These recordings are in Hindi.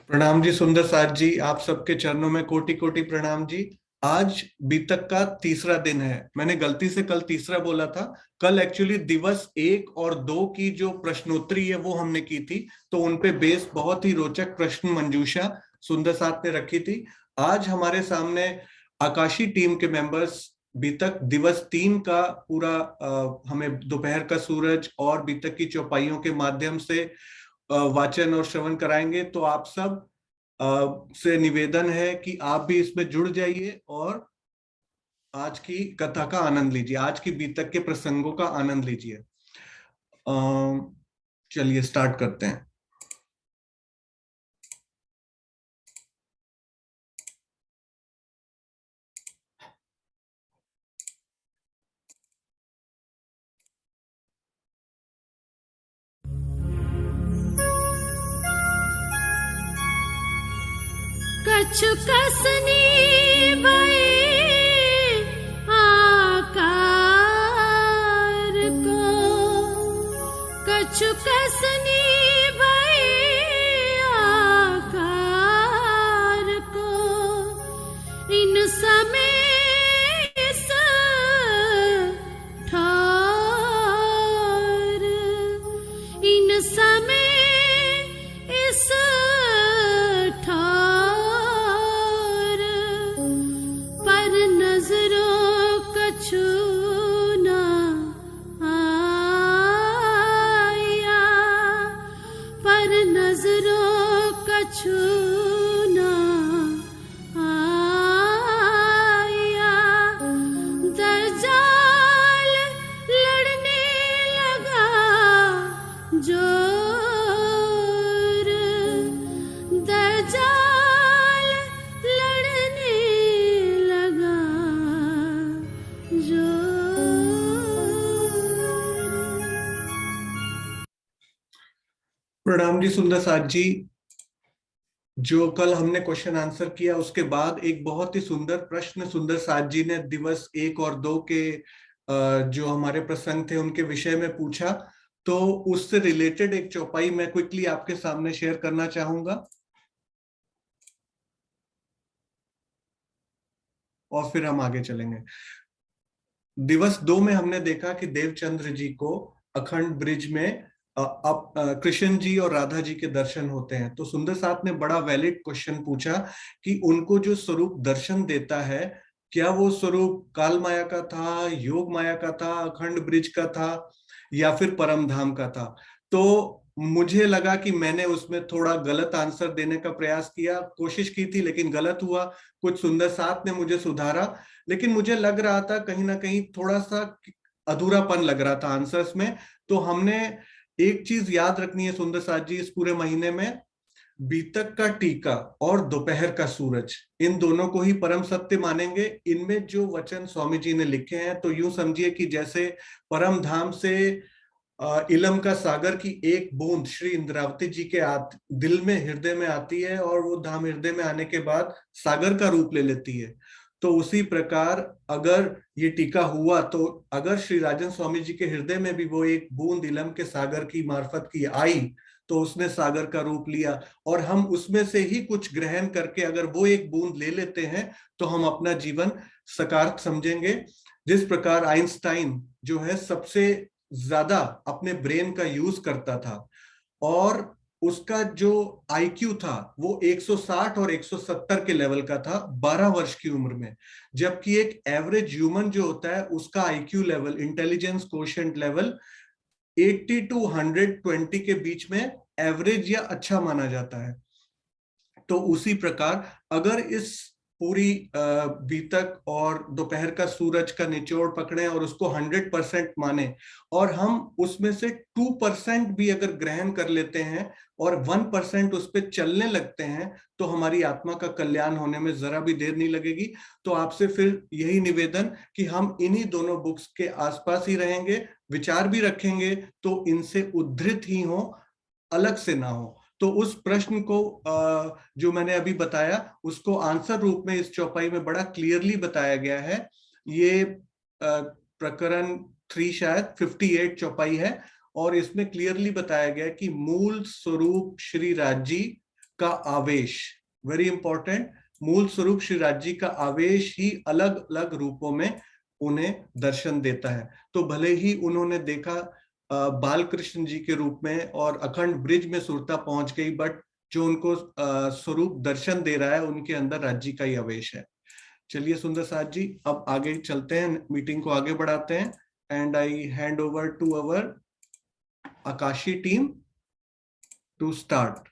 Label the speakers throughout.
Speaker 1: प्रणाम जी सुंदर साथ जी, आप सबके चरणों में कोटि कोटि प्रणाम जी। आज बीतक का तीसरा दिन है। मैंने गलती से कल तीसरा बोला था। कल एक्चुअली दिवस 1 और 2 की जो प्रश्नोत्तरी है वो हमने की थी, तो उनपे बेस बहुत ही रोचक प्रश्न मंजूषा सुंदर साथ ने रखी थी। आज हमारे सामने आकाशी टीम के मेंबर्स बीतक दिवस 3 का पूरा हमें दोपहर का सूरज और बीतक की चौपाइयों के माध्यम से वाचन और श्रवण कराएंगे। तो आप सब से निवेदन है कि आप भी इसमें जुड़ जाइए और आज की कथा का आनंद लीजिए, आज की बीतक के प्रसंगों का आनंद लीजिए। चलिए स्टार्ट करते हैं।
Speaker 2: कछु कसनी भये आकार को, कछु कसनी भये आकार को, इन समय इस ठार, इन समय इस ठार, पर नजरों कछु ना आया, पर नजरों कछु ना आया। दज्जाल लड़ने लगा जोर, दज्जाल लड़ने लगा जोर।
Speaker 1: प्रणाम जी सुंदर साथ जी। जो कल हमने क्वेश्चन आंसर किया उसके बाद एक बहुत ही सुंदर प्रश्न सुंदर साथ जी ने दिवस 1 और 2 के जो हमारे प्रसंग थे उनके विषय में पूछा। तो उससे रिलेटेड एक चौपाई मैं क्विकली आपके सामने शेयर करना चाहूंगा और फिर हम आगे चलेंगे। दिवस 2 में हमने देखा कि देवचंद्र जी को अखंड ब्रिज में कृष्ण जी और राधा जी के दर्शन होते हैं। तो सुंदर साथ ने बड़ा वैलिड क्वेश्चन पूछा कि उनको जो स्वरूप दर्शन देता है, क्या वो स्वरूप काल माया का था, योग माया का था, अखंड ब्रिज का था, या फिर परम धाम का था। तो मुझे लगा कि मैंने उसमें थोड़ा गलत आंसर देने का प्रयास किया, कोशिश की थी, लेकिन गलत हुआ। कुछ सुंदर साथ ने मुझे सुधारा, लेकिन मुझे लग रहा था कहीं ना कहीं थोड़ा सा अधूरापन लग रहा था आंसर्स में। तो हमने एक चीज याद रखनी है सुंदर साथ जी, इस पूरे महीने में बीतक का टीका और दोपहर का सूरज, इन दोनों को ही परम सत्य मानेंगे। इनमें जो वचन स्वामी जी ने लिखे हैं, तो यूं समझिए कि जैसे परम धाम से इलम का सागर की एक बूंद श्री इंद्रावती जी के दिल में हृदय में आती है और वो धाम हृदय में आने के बाद सागर का रूप ले लेती है। तो उसी प्रकार अगर ये टीका हुआ, तो अगर श्री राजन स्वामी जी के हृदय में भी वो एक बूंद इलम के सागर की मार्फत की आई, तो उसने सागर का रूप लिया। और हम उसमें से ही कुछ ग्रहण करके अगर वो एक बूंद ले लेते हैं, तो हम अपना जीवन सकारात्मक समझेंगे। जिस प्रकार आइंस्टाइन जो है सबसे ज्यादा अपने ब्रेन का यूज करता था, और उसका जो आईक्यू था वो 160 और 170 के लेवल का था 12 वर्ष की उम्र में। जबकि एक एवरेज ह्यूमन जो होता है उसका IQ level, intelligence quotient level 80 to 120 के बीच में एवरेज या अच्छा माना जाता है। तो उसी प्रकार अगर इस पूरी बीतक और दोपहर का सूरज का निचोड़ पकड़े और उसको 100% माने, और हम उसमें से 2% भी अगर ग्रहण कर लेते हैं और 1% उस पर चलने लगते हैं, तो हमारी आत्मा का कल्याण होने में जरा भी देर नहीं लगेगी। तो आपसे फिर यही निवेदन कि हम इन्हीं दोनों बुक्स के आसपास ही रहेंगे, विचार भी रखेंगे, तो इनसे उद्धृत ही हो, अलग से ना हो। तो उस प्रश्न को जो मैंने अभी बताया उसको आंसर रूप में इस चौपाई में बड़ा क्लियरली बताया गया है। ये प्रकरण 3 शायद 58 चौपाई है, और इसमें क्लियरली बताया गया है कि मूल स्वरूप श्री राज जी का आवेश, वेरी इंपॉर्टेंट, मूल स्वरूप श्री राज जी का आवेश ही अलग अलग रूपों में उन्हें दर्शन देता है। तो भले ही उन्होंने देखा बाल कृष्ण जी के रूप में और अखंड ब्रिज में सुरता पहुंच गई, बट जो उनको स्वरूप दर्शन दे रहा है उनके अंदर राज जी का ही आवेश है। चलिए सुंदर साथ जी, अब आगे चलते हैं, मीटिंग को आगे बढ़ाते हैं। And I hand over to our Aakashi team to start.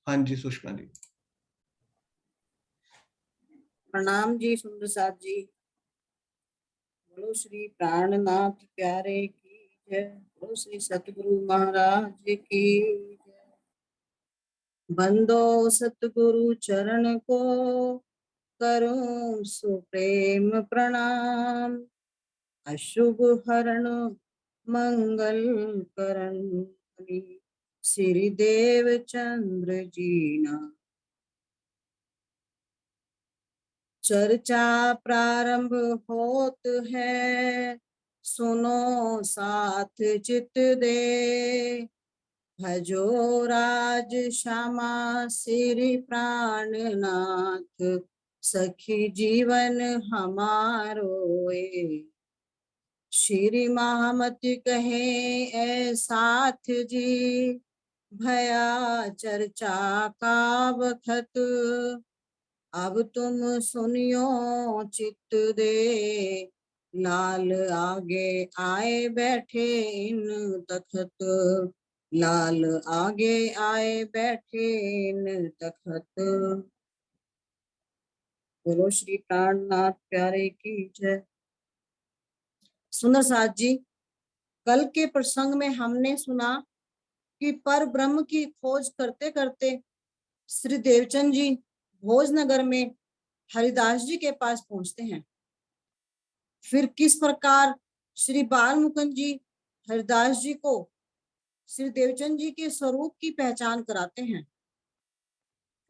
Speaker 1: हाँ जी सुषमा जी।
Speaker 3: प्रणाम जी सुंदर साथ जी। बोलो श्री प्राणनाथ प्यारे की जय। बोलो श्री सतगुरु महाराज की जय। बंदो सतगुरु चरण को करूं सुप्रेम प्रणाम। अशुभ हरण मंगल करण श्री देव चंद्र जीना। चर्चा प्रारंभ होत है, सुनो साथ चित दे। भजो राज श्यामा श्री प्राणनाथ, सखी जीवन हमारो ए। श्री महामति कहे ए साथ जी, भया चर्चा का बखत। अब तुम सुनियो चित्त दे, लाल आगे आए बैठे इन तखत। लाल आगे आए बैठे इन तखत। बोलो श्री प्राणनाथ प्यारे की जय। सुंदर साथ जी, कल के प्रसंग में हमने सुना कि पर ब्रह्म की खोज करते करते श्री देवचंद जी भोजनगर में हरिदास जी के पास पहुंचते हैं। फिर किस प्रकार श्री बाल मुकुंद जी हरिदास जी को श्री देवचंद जी के स्वरूप की पहचान कराते हैं।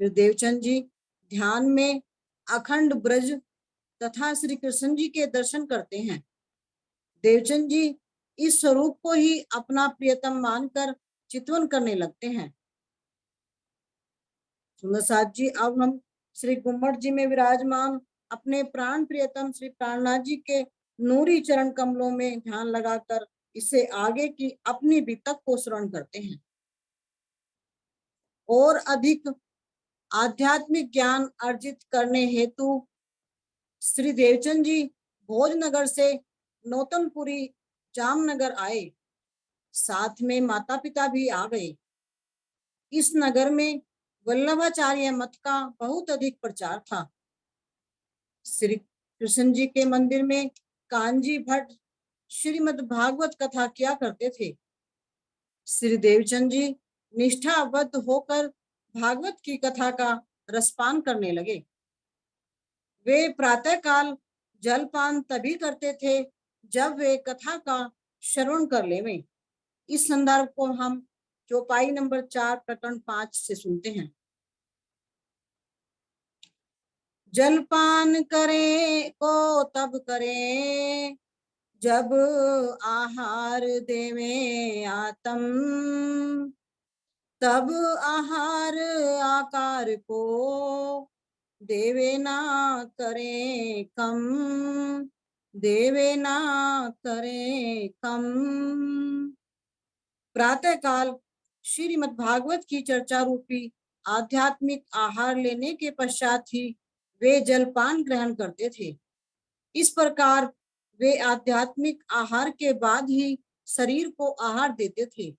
Speaker 3: फिर देवचंद जी ध्यान में अखंड ब्रज तथा श्री कृष्ण जी के दर्शन करते हैं। देवचंद जी इस स्वरूप को ही अपना प्रियतम मानकर चितवन करने लगते हैं। सुंदर साथ जी, अब हम श्री गुम्मट जी में विराजमान अपने प्राण प्रियतम श्री प्राणनाथ जी के नूरी चरण कमलों में ध्यान लगाकर इससे आगे की अपनी वितक को श्रवण करते हैं। और अधिक आध्यात्मिक ज्ञान अर्जित करने हेतु श्री देवचंद जी भोजनगर से नौतनपुरी जामनगर आए। साथ में माता पिता भी आ गए। इस नगर में वल्लभाचार्य मत का बहुत अधिक प्रचार था। श्री कृष्ण जी के मंदिर में कांजी भट्ट श्रीमद् भागवत कथा किया करते थे। श्री देवचंद जी निष्ठाबद्ध होकर भागवत की कथा का रसपान करने लगे। वे प्रातःकाल जलपान तभी करते थे जब वे कथा का श्रवण कर लेवें। इस संदर्भ को हम चौपाई नंबर 4 प्रकरण 5 से सुनते हैं। जलपान करे को तब करे, जब आहार देवे आत्म। तब आहार आकार को देवे ना करे कम। देवे ना करे कम। प्रातःकाल श्रीमद् भागवत की चर्चा रूपी आध्यात्मिक आहार लेने के पश्चात ही वे जलपान ग्रहण करते थे। इस प्रकार वे आध्यात्मिक आहार के बाद ही शरीर को आहार देते थे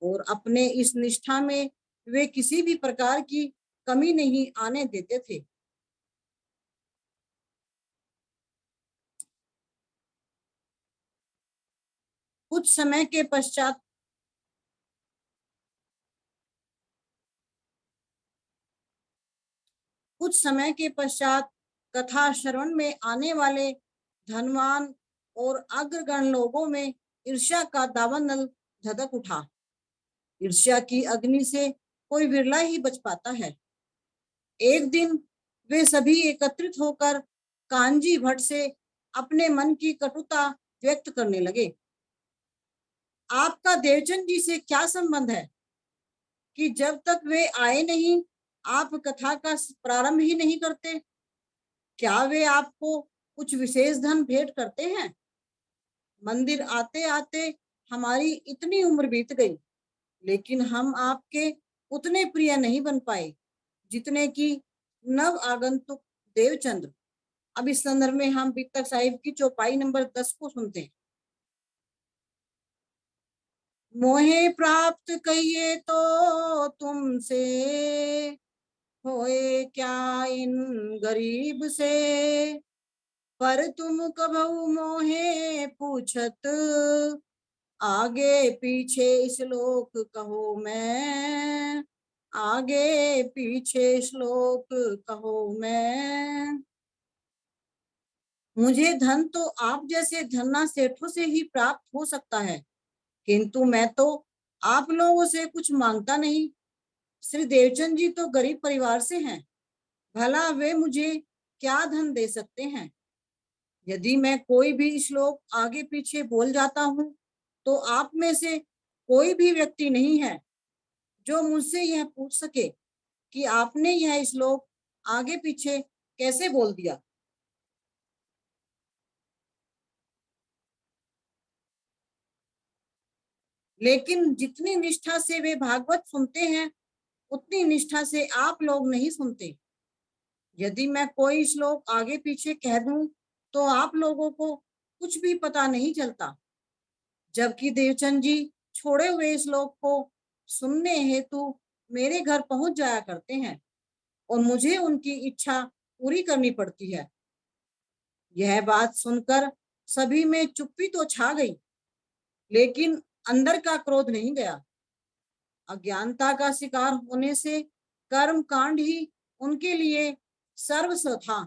Speaker 3: और अपने इस निष्ठा में वे किसी भी प्रकार की कमी नहीं आने देते थे। कुछ समय के पश्चात कथा श्रवण में आने वाले धनवान और अग्रगण लोगों में ईर्ष्या का दावानल धधक उठा। ईर्ष्या की अग्नि से कोई विरला ही बच पाता है। एक दिन वे सभी एकत्रित होकर कांजी भट्ट से अपने मन की कटुता व्यक्त करने लगे। आपका देवचंद जी से क्या संबंध है कि जब तक वे आए नहीं आप कथा का प्रारंभ ही नहीं करते? क्या वे आपको कुछ विशेष धन भेंट करते हैं? मंदिर आते आते हमारी इतनी उम्र बीत गई, लेकिन हम आपके उतने प्रिय नहीं बन पाए जितने कि नव आगंतुक देवचंद्र। अब इस संदर्भ में हम बित्तक साहिब की चौपाई नंबर 10 को सुनते हैं। मोहे प्राप्त कहिए तो तुमसे, होए क्या इन गरीब से, पर तुम कबहु मोहे पूछत, आगे पीछे श्लोक कहो मैं, आगे पीछे श्लोक कहो मैं। मुझे धन तो आप जैसे धन्ना सेठों से ही प्राप्त हो सकता है, किंतु मैं तो आप लोगों से कुछ मांगता नहीं। श्री देवचंद जी तो गरीब परिवार से हैं, भला वे मुझे क्या धन दे सकते हैं? यदि मैं कोई भी श्लोक आगे पीछे बोल जाता हूँ तो आप में से कोई भी व्यक्ति नहीं है जो मुझसे यह पूछ सके कि आपने यह श्लोक आगे पीछे कैसे बोल दिया। लेकिन जितनी निष्ठा से वे भागवत सुनते हैं उतनी निष्ठा से आप लोग नहीं सुनते। यदि मैं कोई श्लोक आगे पीछे कह दूं तो आप लोगों को कुछ भी पता नहीं चलता, जबकि देवचंद जी छोड़े हुए श्लोक को सुनने हेतु मेरे घर पहुंच जाया करते हैं और मुझे उनकी इच्छा पूरी करनी पड़ती है। यह बात सुनकर सभी में चुप्पी तो छा गई, लेकिन अंदर का क्रोध नहीं गया। अज्ञानता का शिकार होने से कर्म कांड ही उनके लिए सर्वस्व था।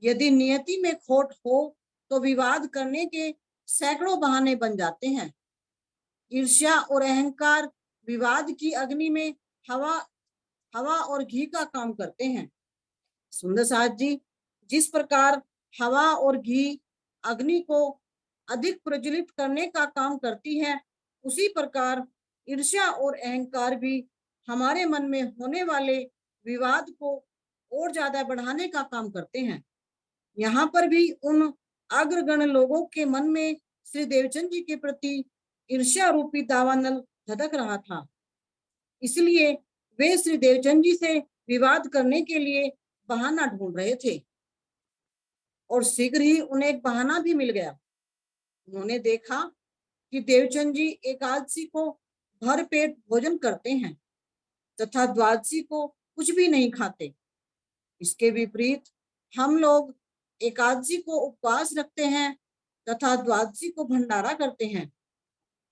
Speaker 3: यदि नियति में खोट हो तो विवाद करने के सैकड़ों बहाने बन जाते हैं। ईर्ष्या और अहंकार विवाद की अग्नि में हवा और घी का काम करते हैं। सुंदर साथ जी, जिस प्रकार हवा और घी अग्नि को अधिक प्रज्वलित करने का काम करती है, उसी प्रकार ईर्ष्या और अहंकार भी हमारे मन में होने वाले विवाद को और ज्यादा बढ़ाने का काम करते हैं। यहाँ पर भी उन अग्रगण्य लोगों के मन में श्री देवचंद जी के प्रति ईर्ष्या रूपी दावानल धधक रहा था, इसलिए वे श्री देवचंद जी से विवाद करने के लिए बहाना ढूंढ रहे थे और शीघ्र ही उन्हें एक बहाना भी मिल गया। उन्होंने देखा कि देवचंद जी एकादशी को भर पेट भोजन करते हैं तथा द्वादशी को कुछ भी नहीं खाते। इसके विपरीत हम लोग एकादशी को उपवास रखते हैं तथा द्वादशी को भंडारा करते हैं।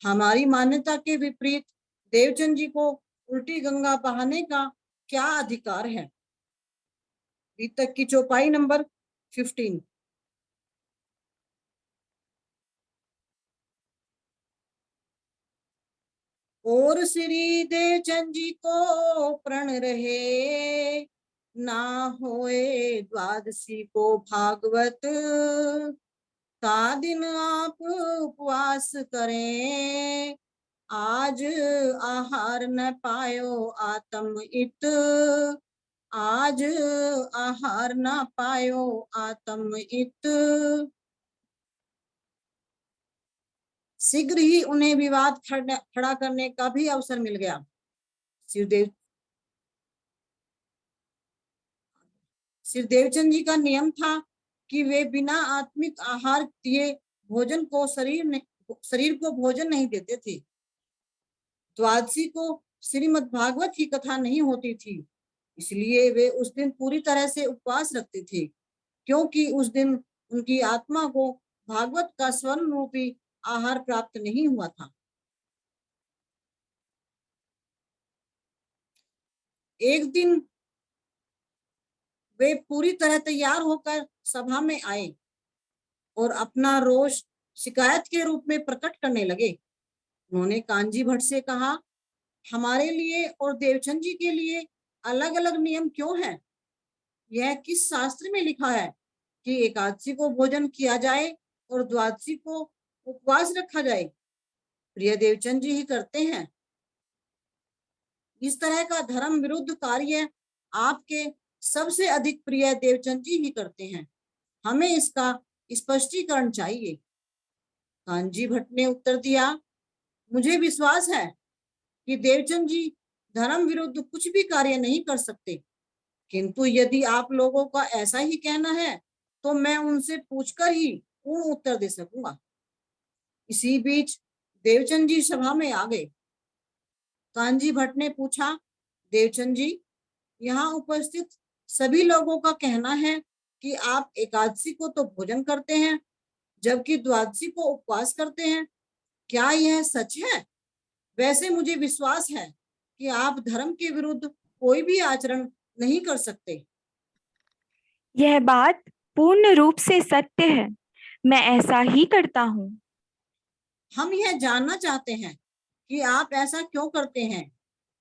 Speaker 3: हमारी मान्यता के विपरीत देवचंद जी को उल्टी गंगा बहाने का क्या अधिकार है? तक की चौपाई नंबर 15। और श्री देवचंद जी को प्रण रहे, ना होए द्वादशी को भागवत, ता दिन आप उपवास करें, आज आहार न पायो आत्म इत, आज आहार न पायो आत्म इत। शीघ्र ही उन्हें विवाद खड़ा करने का भी अवसर मिल गया। श्री देवचंद जी का नियम था कि वे बिना आत्मिक आहार दिए भोजन को शरीर को भोजन नहीं देते थे। द्वादशी को श्रीमद् भागवत की कथा नहीं होती थी, इसलिए वे उस दिन पूरी तरह से उपवास रखते थे, क्योंकि उस दिन उनकी आत्मा को भागवत का स्वर्ण रूपी आहार प्राप्त नहीं हुआ था। एक दिन वे पूरी तरह तैयार होकर सभा में आए और अपना रोष शिकायत के रूप में प्रकट करने लगे। उन्होंने कांजी भट्ट से कहा, हमारे लिए और देवचंद जी के लिए अलग अलग नियम क्यों है? यह किस शास्त्र में लिखा है कि एकादशी को भोजन किया जाए और द्वादशी को उपवास रखा जाए? प्रिय देवचंद जी ही करते हैं। इस तरह का धर्म विरुद्ध कार्य आपके सबसे अधिक प्रिय देवचंद जी ही करते हैं। हमें इसका स्पष्टीकरण चाहिए। कांजी भट्ट ने उत्तर दिया, मुझे विश्वास है कि देवचंद जी धर्म विरुद्ध कुछ भी कार्य नहीं कर सकते, किंतु यदि आप लोगों का ऐसा ही कहना है तो मैं उनसे पूछकर ही पूर्ण उत्तर दे सकूंगा। इसी बीच देवचंद जी सभा में आ गए। कांजी भट्ट ने पूछा, देवचंद जी, यहाँ उपस्थित सभी लोगों का कहना है कि आप एकादशी को तो भोजन करते हैं जबकि द्वादशी को उपवास करते हैं, क्या यह सच है? वैसे मुझे विश्वास है कि आप धर्म के विरुद्ध कोई भी आचरण नहीं कर सकते।
Speaker 4: यह बात पूर्ण रूप से सत्य है, मैं ऐसा ही करता हूँ।
Speaker 3: हम यह जानना चाहते हैं कि आप ऐसा क्यों करते हैं।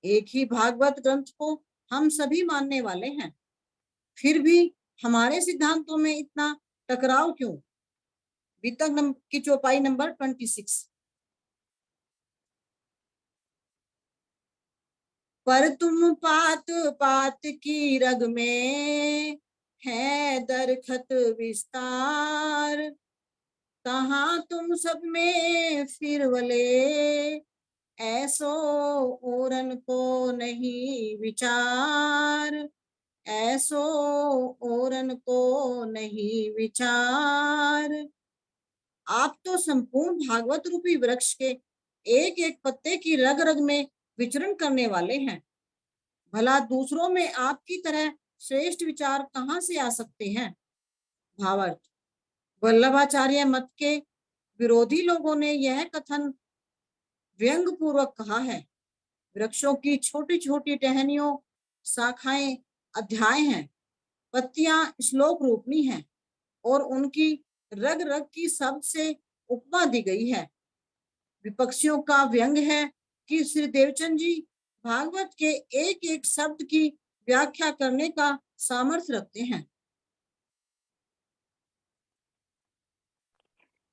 Speaker 3: एक ही भागवत ग्रंथ को हम सभी मानने वाले हैं, फिर भी हमारे सिद्धांतों में इतना टकराव क्यों? वितक की चौपाई नंबर 26। पर तुम पात पात की रग में है दरखत विस्तार, कहाँ तुम सब में फिर वले ऐसो ओरन को नहीं विचार, ऐसो ओरन को नहीं विचार। आप तो संपूर्ण भागवत रूपी वृक्ष के एक एक पत्ते की रग रग में विचरण करने वाले हैं। भला दूसरों में आपकी तरह श्रेष्ठ विचार कहाँ से आ सकते हैं? भावार्थ, वल्लभाचार्य मत के विरोधी लोगों ने यह कथन व्यंग पूर्वक कहा है। वृक्षों की छोटी छोटी टहनियों, शाखाएं अध्याय हैं, पत्तियां श्लोक रूपनी हैं और उनकी रग रग की शब्द से उपमा दी गई है। विपक्षियों का व्यंग है कि श्री देवचंद जी भागवत के एक एक शब्द की व्याख्या करने का सामर्थ्य रखते हैं।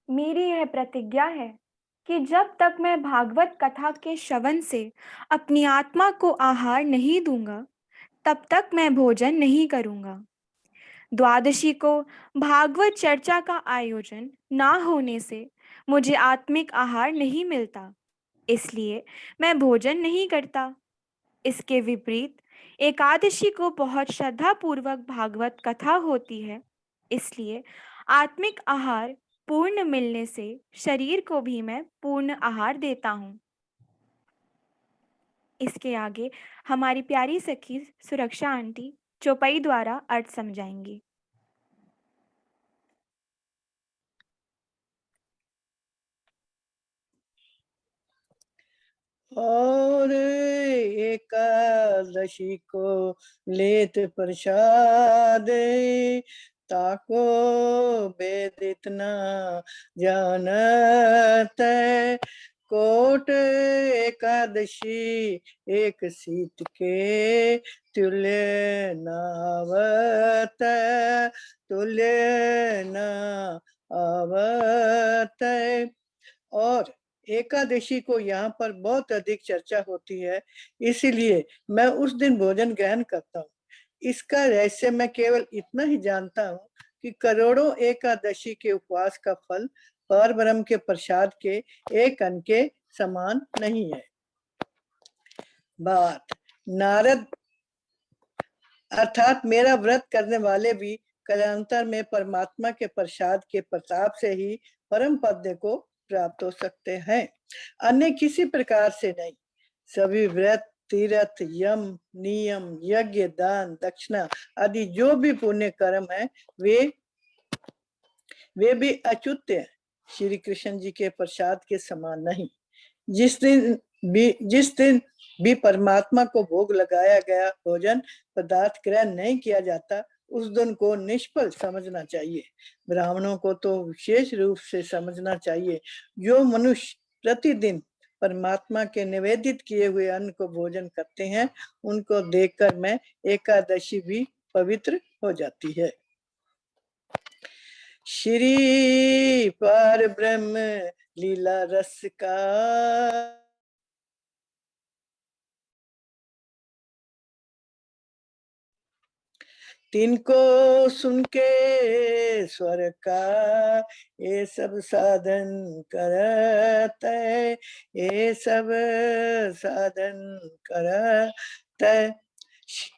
Speaker 4: मेरी यह प्रतिज्ञा है कि जब तक मैं भागवत कथा के श्रवण से अपनी आत्मा को आहार नहीं दूंगा, तब तक मैं भोजन नहीं करूंगा। द्वादशी को भागवत चर्चा का आयोजन ना होने से मुझे आत्मिक आहार नहीं मिलता, इसलिए मैं भोजन नहीं करता। इसके विपरीत एकादशी को बहुत श्रद्धापूर्वक भागवत कथा होती है, इसलिए आत्मिक आहार पूर्ण मिलने से शरीर को भी मैं पूर्ण आहार देता हूँ। इसके आगे हमारी प्यारी सखी सुरक्षा आंटी चौपाई द्वारा अर्थ समझाएंगी।
Speaker 5: और एकादशी को लेत प्रसाद, ताको वेद इतना जानत, कोट एकादशी एक सीत के तुल्य नावत, तुल्य न आवत। और एकादशी को यहाँ पर बहुत अधिक चर्चा होती है, इसीलिए मैं उस दिन भोजन ग्रहण करता हूँ। इसका रहस्य मैं केवल इतना ही जानता हूँ कि करोड़ों एकादशी के उपवास का फल पर ब्रह्म के प्रसाद के एक अन्न के समान नहीं है। बात, नारद अर्थात मेरा व्रत करने वाले भी कालांतर में परमात्मा के प्रसाद के प्रताप से ही परम पद को प्राप्त हो सकते हैं, अन्य किसी प्रकार से नहीं। सभी व्रत, तीर्थ, यम, नियम, यज्ञ, दान, दक्षिणा आदि जो भी पुण्य कर्म है वे भी अच्युत हैं, श्री कृष्ण जी के प्रसाद के समान नहीं। जिस दिन भी परमात्मा को भोग लगाया गया भोजन पदार्थ ग्रहण नहीं किया जाता, उस दिन को निष्फल समझना चाहिए। ब्राह्मणों को तो विशेष रूप से समझना चाहिए। जो मनुष्य प्रतिदिन परमात्मा के निवेदित किए हुए अन्न को भोजन करते हैं, उनको देखकर मैं एकादशी भी पवित्र हो जाती है। श्री पार ब्रह्म लीला रस का तिनको सुन के स्वर का ये सब साधन करत है, ये सब साधन करत है।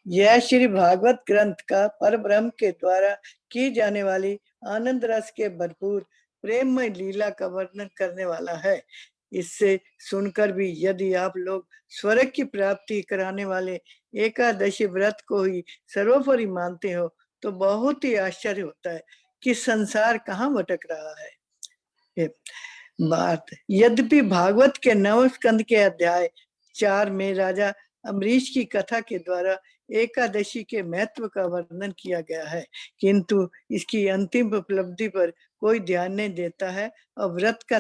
Speaker 5: यह श्री भागवत ग्रंथ का पर ब्रह्म के द्वारा की जाने वाली आनंद रस के भरपूर प्रेममय लीला का वर्णन करने वाला है। इससे सुनकर भी यदि आप लोग स्वर्ग की प्राप्ति कराने वाले एकादशी व्रत को ही सर्वोपरि मानते हो तो बहुत ही आश्चर्य होता है कि संसार कहाँ भटक रहा है। ये बात यद्यपि भागवत के 9वें स्कंद के अध्याय 4 में राजा अम्बरीश की कथा के द्वारा एकादशी के महत्व का वर्णन किया गया है, किंतु इसकी अंतिम उपलब्धि पर कोई ध्यान नहीं देता है और व्रत का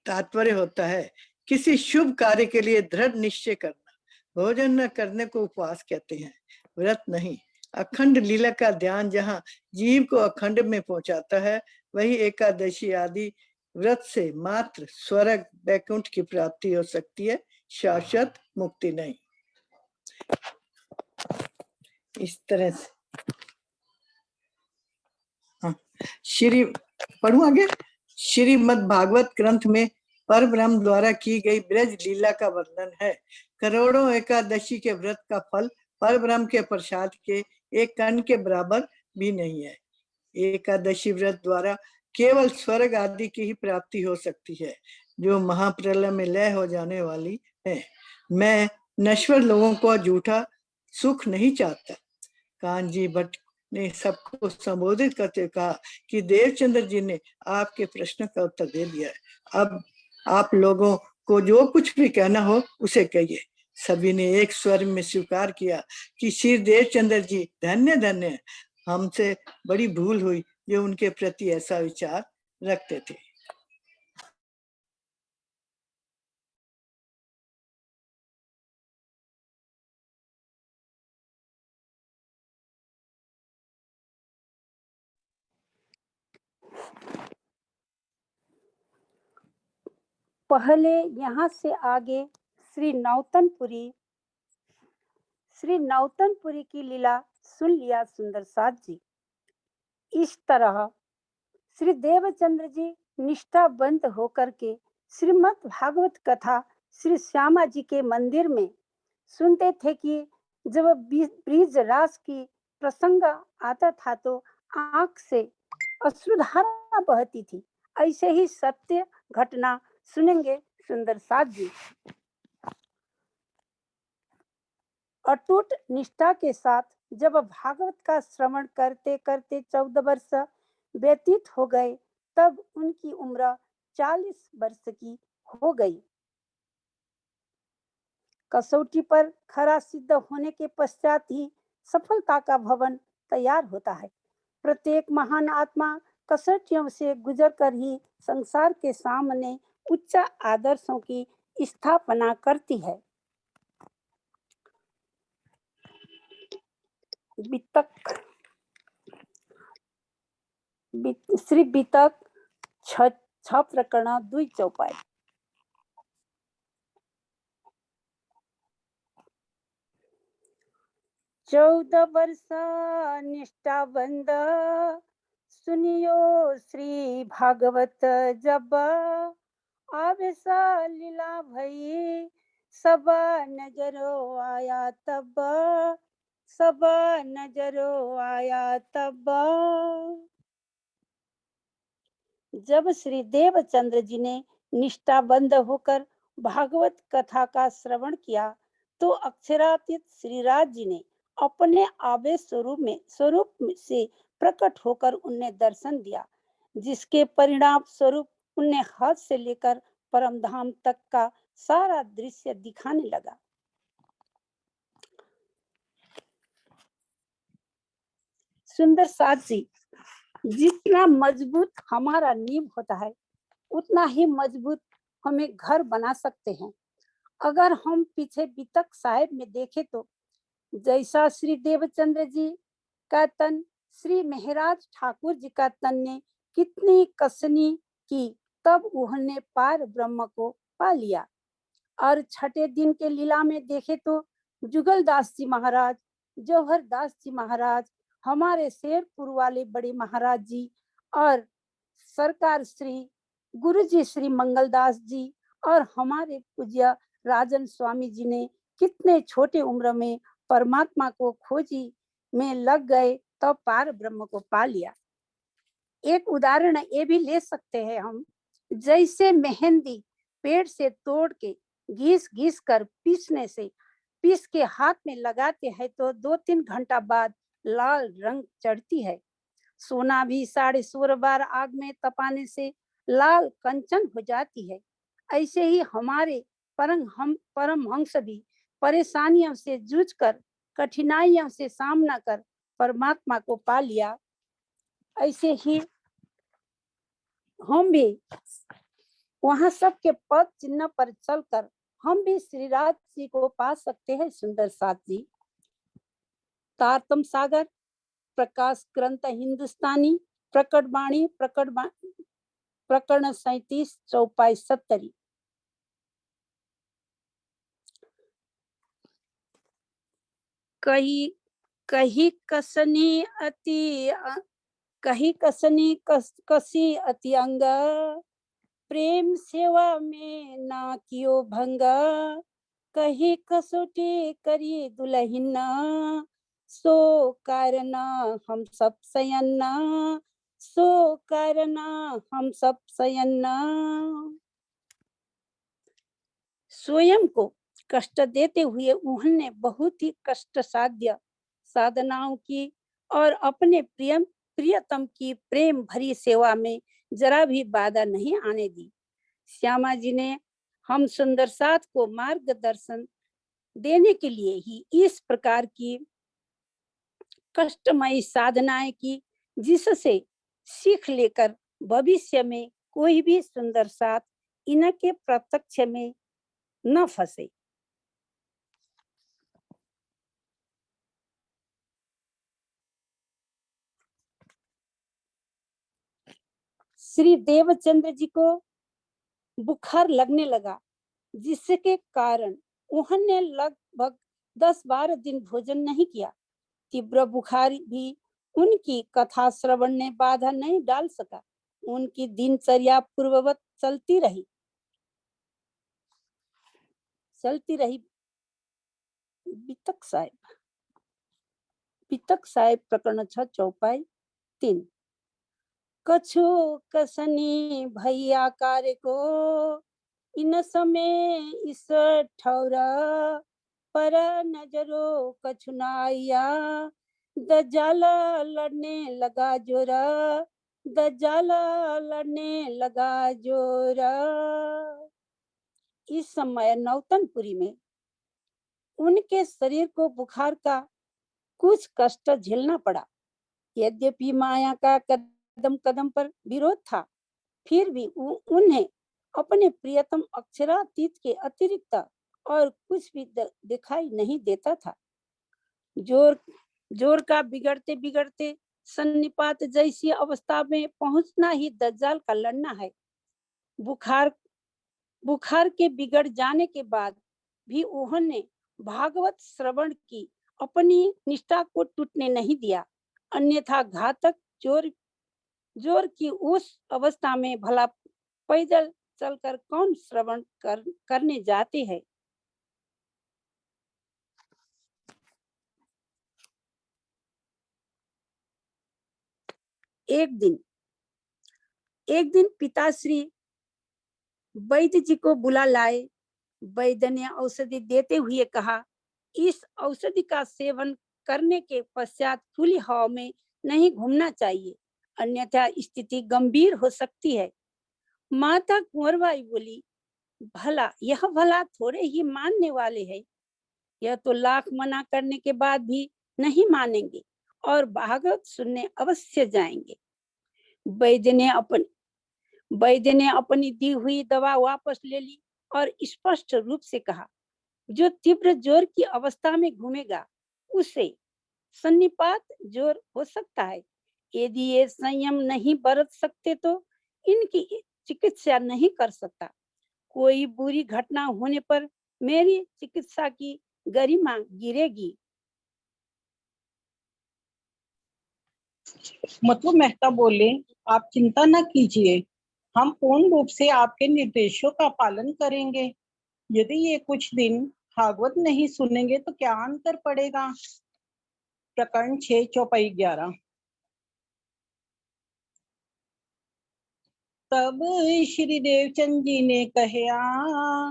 Speaker 5: तात्पर्य होता है किसी शुभ कार्य के लिए दृढ़ निश्चय करना। भोजन न करने को उपवास कहते हैं, व्रत नहीं। अखंड लीला का ध्यान जहाँ जीव को अखंड में पहुंचाता है, वही एकादशी आदि व्रत से मात्र स्वर्ग वैकुंठ की प्राप्ति हो सकती है, शाश्वत मुक्ति नहीं। इस तरह से श्री पढ़ू आगे। श्रीमद् भागवत ग्रंथ में पर ब्रह्म द्वारा की गई ब्रज लीला का वर्णन है। करोड़ों एकादशी के व्रत का फल पर ब्रह्म के प्रसाद के एक कण के बराबर भी नहीं है। एकादशी व्रत द्वारा केवल स्वर्ग आदि की ही प्राप्ति हो सकती है, जो महाप्रलय में लय हो जाने वाली है। मैं नश्वर लोगों को झूठा सुख नहीं चाहता। कानजी भट्ट ने सबको संबोधित करते कहा कि देवचंद्र जी ने आपके प्रश्न का उत्तर दे दिया है। अब आप लोगों को जो कुछ भी कहना हो उसे कहिए। सभी ने एक स्वर में स्वीकार किया कि श्री देवचंद्र जी धन्य धन्य, हमसे बड़ी भूल हुई जो उनके प्रति ऐसा विचार रखते थे।
Speaker 6: पहले यहाँ से आगे श्री नौतनपुरी की लीला सुन लिया सुंदर साथ जी। इस तरह श्री देवचंद्र जी निष्ठाबंध होकर के श्रीमद् भागवत कथा श्री श्यामा जी के मंदिर में सुनते थे कि जब ब्रिज रास की प्रसंग आता था तो आंख से अश्रुधारा बहती थी। ऐसे ही सत्य घटना सुनेंगे सुंदर साथ जी। अटूट निष्ठा के साथ जब भागवत का श्रवण करते करते 14 वर्ष व्यतीत हो गए, तब उनकी उम्र 40 वर्ष की हो गई। कसौटी पर खरा सिद्ध होने के पश्चात ही सफलता का भवन तैयार होता है। प्रत्येक महान आत्मा कसौटियों से गुजर कर ही संसार के सामने उच्च आदर्शों की स्थापना करती है। श्री बीतक 6 प्रकरण 2 चौपाई। चौदह वर्ष निष्ठाबंध सुनियो श्री भागवत जब, आवेश लीला भई सब नजरो आया तब, सब नजरो आया तब। जब श्री देवचंद्र जी ने निष्ठाबंध होकर भागवत कथा का श्रवण किया तो अक्षरातीत श्रीराज जी ने अपने आवेश स्वरूप से प्रकट होकर उन्हें दर्शन दिया, जिसके परिणाम स्वरूप उन्हें हद से लेकर परम धाम तक का सारा दृश्य दिखाने लगा। सुंदर साथ जी, जितना मजबूत हमारा नींव होता है उतना ही मजबूत हमें घर बना सकते हैं। अगर हम पीछे बीतक साहिब में देखें तो जैसा श्री देवचंद्र जी का तन श्री महराज ठाकुर जी का तन ने कितनी कसनी की, तब उन्होंने पार ब्रह्म को पा लिया। और छठे दिन के लीला में देखे तो जुगल दास जी महाराज, जौहर दास जी महाराज, हमारे शेरपुर वाले बड़े महाराज जी और सरकार श्री गुरु जी श्री मंगलदास जी और हमारे पूज्य राजन स्वामी जी ने कितने छोटे उम्र में परमात्मा को खोजी में लग गए तो पार ब्रह्म को पा लिया। एक उदाहरण ये भी ले सकते हैं हम, जैसे मेहंदी पेड़ से तोड़ के घिस घिस कर पीस के हाथ में लगाते हैं तो 2-3 घंटा बाद लाल रंग चढ़ती है। सोना भी 16.5 बार आग में तपाने से लाल कंचन हो जाती है। ऐसे ही हमारे परमहंस भी परेशानियों से जूझकर, कठिनाइयों से सामना कर परमात्मा को पा लिया। ऐसे ही हम भी वहां सबके पद चिन्ह पर चलकर हम भी श्री राज जी को पा सकते हैं। सुंदर साथ जी, तारतम सागर, प्रकाश ग्रंथ हिंदुस्तानी, प्रकटवाणी, प्रकरण 37, चौपाई 70। कही कही कसनी अति कही कसनी कसी अति अंग, प्रेम सेवा में ना कियो भंग, कही कसोटी करी दुलहिना, सो कारण हम सब सयन्ना, सो कारण हम सब सयन्ना। स्वयं को कष्ट देते हुए उन्होंने बहुत ही कष्ट साध्य साधनाओं की और अपने प्रियतम की प्रेम भरी सेवा में जरा भी बाधा नहीं आने दी। श्यामा जी ने हम सुंदर साथ को मार्गदर्शन देने के लिए ही इस प्रकार की कष्टमयी साधनाएं की, जिससे सीख लेकर भविष्य में कोई भी सुंदर साथ इनके प्रत्यक्ष में न फंसे। श्री देवचंद्र जी को बुखार लगने लगा, जिसके कारण उन्होंने लगभग 10-12 दिन भोजन नहीं किया। तीव्र बुखार भी उनकी कथा श्रवण ने बाधा नहीं डाल सका। उनकी दिनचर्या पूर्ववत चलती रही। बितक साहेब प्रकरण 6, चौपाई 3। कछु कसनी भैया कार्य को, इन समय इस ठौरा, पर नजरो कछु न आया, दज्जाला लड़ने लगा जोरा, दज्जाला लड़ने लगा जोरा। इस समय नौतनपुरी में उनके शरीर को बुखार का कुछ कष्ट झेलना पड़ा। यद्यपि माया का कदम कदम पर विरोध था, फिर भी उन्हें अपने प्रियतम अक्षरातीत के अतिरिक्त और कुछ भी दिखाई नहीं देता था। जोर का बिगड़ते बिगड़ते सन्निपात जैसी अवस्था में पहुंचना ही दज्जाल का लड़ना है। बुखार के बिगड़ जाने के बाद भी उन्होंने भागवत श्रवण की अपनी निष्ठा को टूटने नहीं दिया। अन्यथा घातक जोर की उस अवस्था में भला पैदल चलकर कौन श्रवण करने जाते हैं। एक दिन पिताश्री वैद्य जी को बुला लाए। वैद्य ने औषधि देते हुए कहा, इस औषधि का सेवन करने के पश्चात खुली हवा में नहीं घूमना चाहिए, अन्यथा स्थिति गंभीर हो सकती है। माता कुंवरबाई बोली, भला थोड़े ही मानने वाले हैं, यह तो लाख मना करने के बाद भी नहीं मानेंगे और भागवत सुनने अवश्य जाएंगे। वैद्य ने अपनी दी हुई दवा वापस ले ली और स्पष्ट रूप से कहा, जो तीव्र जोर की अवस्था में घूमेगा उसे सन्निपात जोर हो सकता है। यदि ये संयम नहीं बरत सकते तो इनकी चिकित्सा नहीं कर सकता। कोई बुरी घटना होने पर मेरी चिकित्सा की गरिमा गिरेगी।
Speaker 7: मथुर मेहता बोले, आप चिंता न कीजिए, हम पूर्ण रूप से आपके निर्देशों का पालन करेंगे। यदि ये कुछ दिन भागवत नहीं सुनेंगे तो क्या अंतर पड़ेगा। प्रकरण 6 चौपाई 11। तब श्री देवचंद जी ने कहा,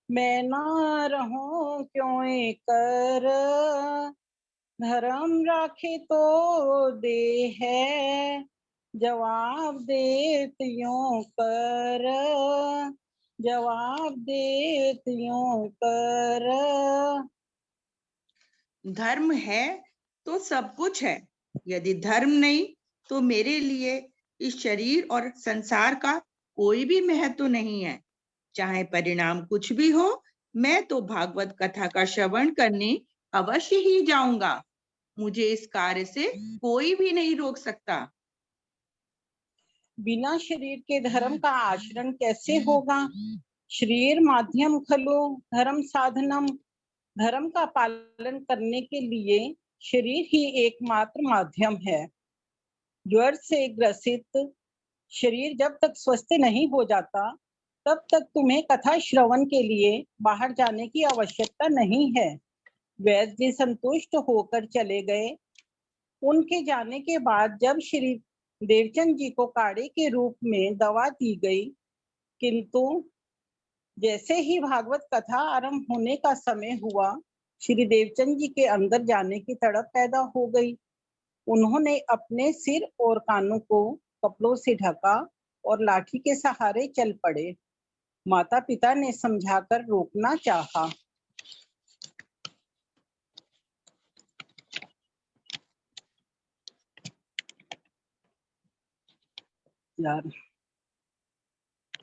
Speaker 7: मैं ना रहूं क्यों कर, धर्म राखे तो दे है, जवाब देत यूं कर, जवाब देत यूं कर।
Speaker 8: धर्म है तो सब कुछ है, यदि धर्म नहीं तो मेरे लिए इस शरीर और संसार का कोई भी महत्व नहीं है। चाहे परिणाम कुछ भी हो, मैं तो भागवत कथा का श्रवण करने अवश्य ही जाऊंगा। मुझे इस कार्य से कोई भी नहीं रोक सकता।
Speaker 7: बिना शरीर के धर्म का आचरण कैसे होगा। शरीर माध्यम खलु धर्म साधनम, धर्म का पालन करने के लिए शरीर ही एकमात्र माध्यम है। ज्वर से ग्रसित शरीर जब तक स्वस्थ नहीं हो जाता तब तक तुम्हें कथा श्रवण के लिए बाहर जाने की आवश्यकता नहीं है। वैद्य जी संतुष्ट होकर चले गए। उनके जाने के बाद जब श्री देवचंद जी को काढ़े के रूप में दवा दी गई, किंतु जैसे ही भागवत कथा आरंभ होने का समय हुआ, श्री देवचंद जी के अंदर जाने की तड़प पैदा हो गई। उन्होंने अपने सिर और कानों को कपड़ों से ढका और लाठी के सहारे चल पड़े। माता पिता ने समझाकर रोकना चाहा। यार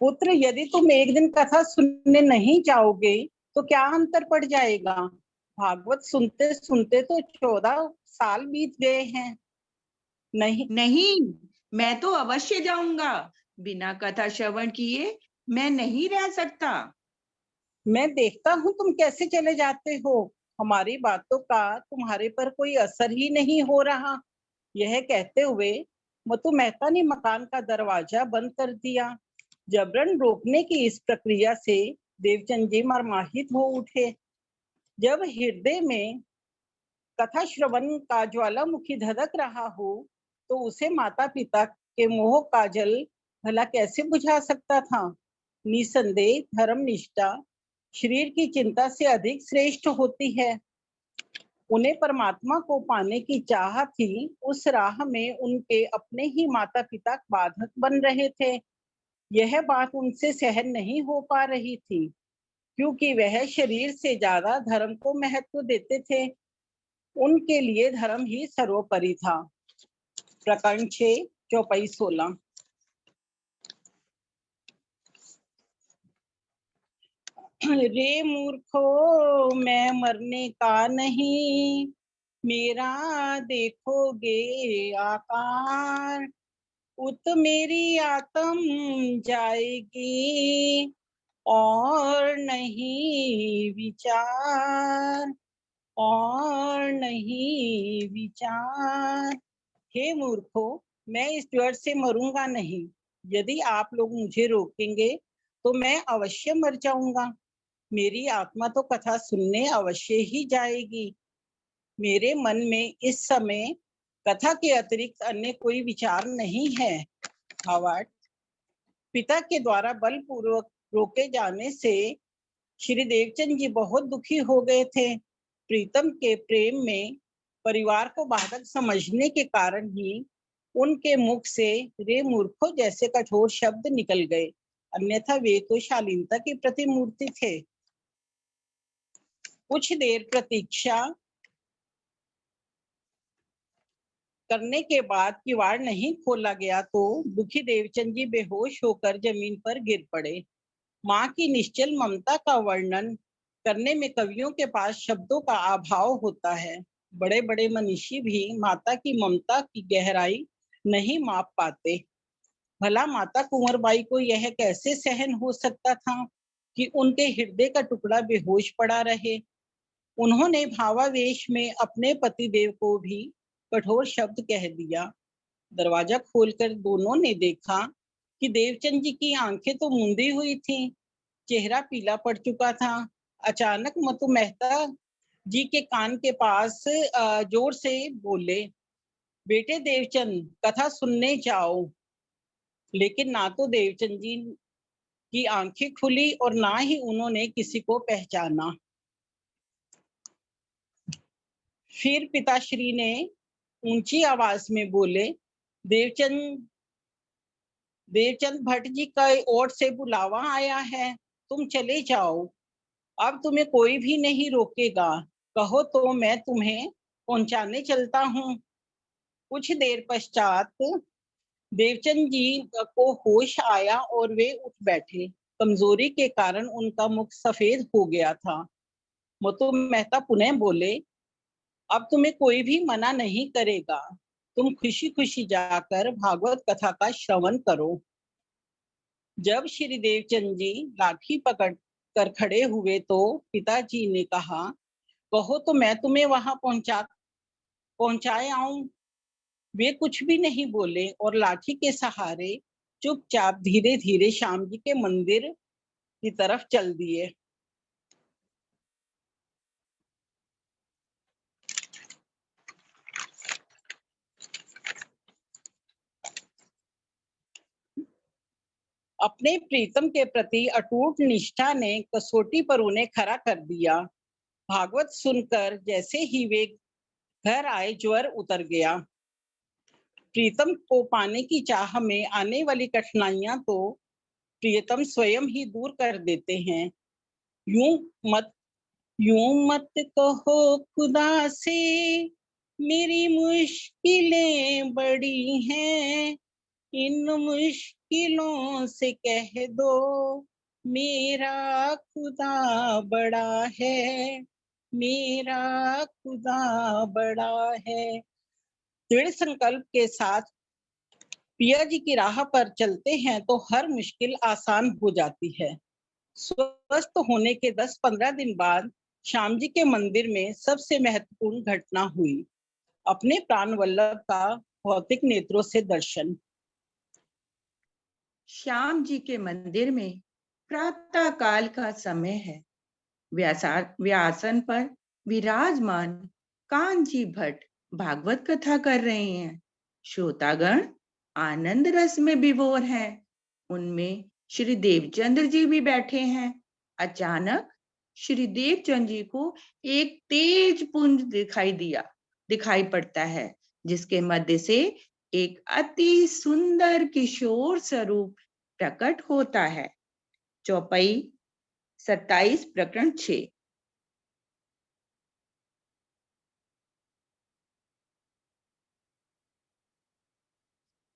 Speaker 7: पुत्र, यदि तुम एक दिन कथा सुनने नहीं जाओगे तो क्या अंतर पड़ जाएगा। भागवत सुनते सुनते तो 14 साल बीत गए हैं।
Speaker 8: नहीं, मैं तो अवश्य जाऊंगा। बिना कथा श्रवण किए मैं नहीं रह सकता।
Speaker 7: मैं देखता हूँ तुम कैसे चले जाते हो। हमारी बातों का तुम्हारे पर कोई असर ही नहीं हो रहा। यह कहते हुए मथुर मेहता ने मकान का दरवाजा बंद कर दिया। जबरन रोकने की इस प्रक्रिया से देवचंद जी मर्माहित हो उठे। जब हृदय में कथा श्रवण का ज्वालामुखी धधक रहा हो तो उसे माता पिता के मोह का जल भला कैसे बुझा सकता था। निसंदेह धर्म निष्ठा शरीर की चिंता से अधिक श्रेष्ठ होती है। उन्हें परमात्मा को पाने की चाह थी। उस राह में उनके अपने ही माता पिता बाधक बन रहे थे। यह बात उनसे सहन नहीं हो पा रही थी, क्योंकि वह शरीर से ज्यादा धर्म को महत्व देते थे। उनके लिए धर्म ही सर्वोपरि था। प्रकरण 6 चौपाई 16। रे मूर्खो, मैं मरने का नहीं, मेरा देखोगे आकार, उत मेरी आत्म जाएगी और नहीं विचार, और नहीं विचार। हे मूर्खो, मैं इस ज्वर से मरूंगा नहीं। यदि आप लोग मुझे रोकेंगे तो मैं अवश्य मर जाऊंगा। मेरी आत्मा तो कथा सुनने अवश्य ही जाएगी। मेरे मन में इस समय कथा के अतिरिक्त अन्य कोई विचार नहीं है। भावार्थ, पिता के द्वारा बलपूर्वक रोके जाने से श्री देवचंद जी बहुत दुखी हो गए थे। प्रीतम के प्रेम में परिवार को बाधक समझने के कारण ही उनके मुख से रे मूर्खों जैसे कठोर शब्द निकल गए, अन्यथा वे तो शालीनता की प्रतिमूर्ति थे। कुछ देर प्रतीक्षा करने के बाद किवाड़ नहीं खोला गया तो दुखी देवचंद जी बेहोश होकर जमीन पर गिर पड़े। माँ की निश्चल ममता का वर्णन करने में कवियों के पास शब्दों का अभाव होता है। बड़े बड़े मनीषी भी माता की ममता की गहराई नहीं माप पाते। भला माता कुंवरबाई को यह कैसे सहन हो सकता था कि उनके हृदय का टुकड़ा बेहोश पड़ा रहे। उन्होंने भावावेश में अपने पतिदेव को भी कठोर शब्द कह दिया। दरवाजा खोलकर दोनों ने देखा कि देवचंद जी की आंखें तो मूंदी हुई थीं, चेहरा पीला पड़ चुका था। अचानक मतु मेहता जी के कान के पास जोर से बोले, बेटे देवचंद, कथा सुनने जाओ। लेकिन ना तो देवचंद जी की आंखें खुली और ना ही उन्होंने किसी को पहचाना। फिर पिताश्री ने ऊंची आवाज में बोले, देवचंद भट्ट जी का ओर से बुलावा आया है, तुम चले जाओ, अब तुम्हें कोई भी नहीं रोकेगा। कहो तो मैं तुम्हें पहुंचाने चलता हूँ। कुछ देर पश्चात देवचंद जी को होश आया और वे उठ बैठे। कमजोरी के कारण उनका मुख सफेद हो गया था। मतु मेहता पुनः बोले, अब तुम्हें कोई भी मना नहीं करेगा, तुम खुशी खुशी जाकर भागवत कथा का श्रवण करो। जब श्री देवचंद जी लाठी पकड़ कर खड़े हुए तो पिताजी ने कहा, कहो तो मैं तुम्हें वहां पहुंचाए आऊं। वे कुछ भी नहीं बोले और लाठी के सहारे चुपचाप धीरे धीरे श्याम जी के मंदिर की तरफ चल दिए। अपने प्रीतम के प्रति अटूट निष्ठा ने कसौटी पर उन्हें खड़ा कर दिया। भागवत सुनकर जैसे ही वे घर आए, ज्वर उतर गया। प्रीतम को पाने की चाह में आने वाली कठिनाइयां तो प्रियतम स्वयं ही दूर कर देते हैं। यूं मत कहो खुदा से मेरी मुश्किलें बड़ी हैं, इन मुश्किलों से कह दो मेरा खुदा बड़ा है, मेरा खुदा बड़ा है। दृढ़ संकल्प के साथ पिया जी की राह पर चलते हैं तो हर मुश्किल आसान हो जाती है। स्वस्थ होने के 10-15 दिन बाद श्याम जी के मंदिर में सबसे महत्वपूर्ण घटना हुई, अपने प्राण वल्लभ का भौतिक नेत्रों से दर्शन।
Speaker 8: श्याम जी के मंदिर में प्रातः काल का समय है। व्यासन पर विराजमान कांजी भट्ट भागवत कथा कर रहे हैं। श्रोतागण आनंद रस में विभोर हैं। उनमें श्री देवचंद्र जी भी बैठे हैं। अचानक श्री देवचंद्र जी को एक तेज पुंज दिखाई पड़ता है, जिसके मध्य से एक अति सुंदर किशोर स्वरूप प्रकट होता है। चौपाई 27 प्रकरण 6।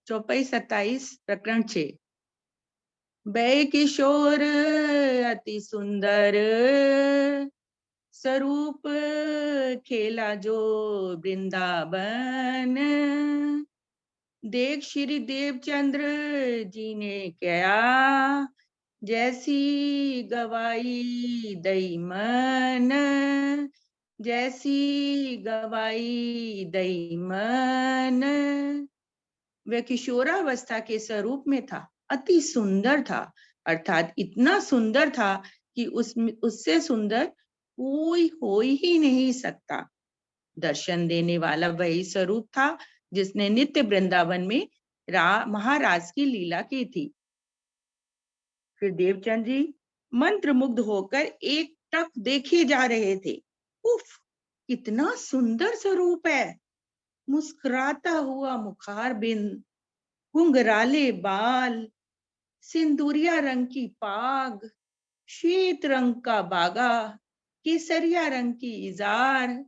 Speaker 8: चौपाई 27 प्रकरण 6। बै किशोर अति सुंदर स्वरूप खेला जो वृंदावन, देख श्री देवचंद्र जी ने क्या जैसी गवाई दई मन, जैसी गवाई दई मन। वह किशोरावस्था के स्वरूप में था, अति सुंदर था, अर्थात इतना सुंदर था कि उससे सुंदर कोई हो ही नहीं सकता। दर्शन देने वाला वही स्वरूप था जिसने नित्य वृंदावन में महाराज की लीला की थी। फिर देवचंद जी मंत्रमुग्ध होकर एक टक देखे जा रहे थे। उफ, कितना सुंदर स्वरूप है। मुस्कुराता हुआ मुखार बिंद, घुंघराले बाल, सिंदूरिया रंग की पाग, श्वेत रंग का बागा, केसरिया रंग की इजार,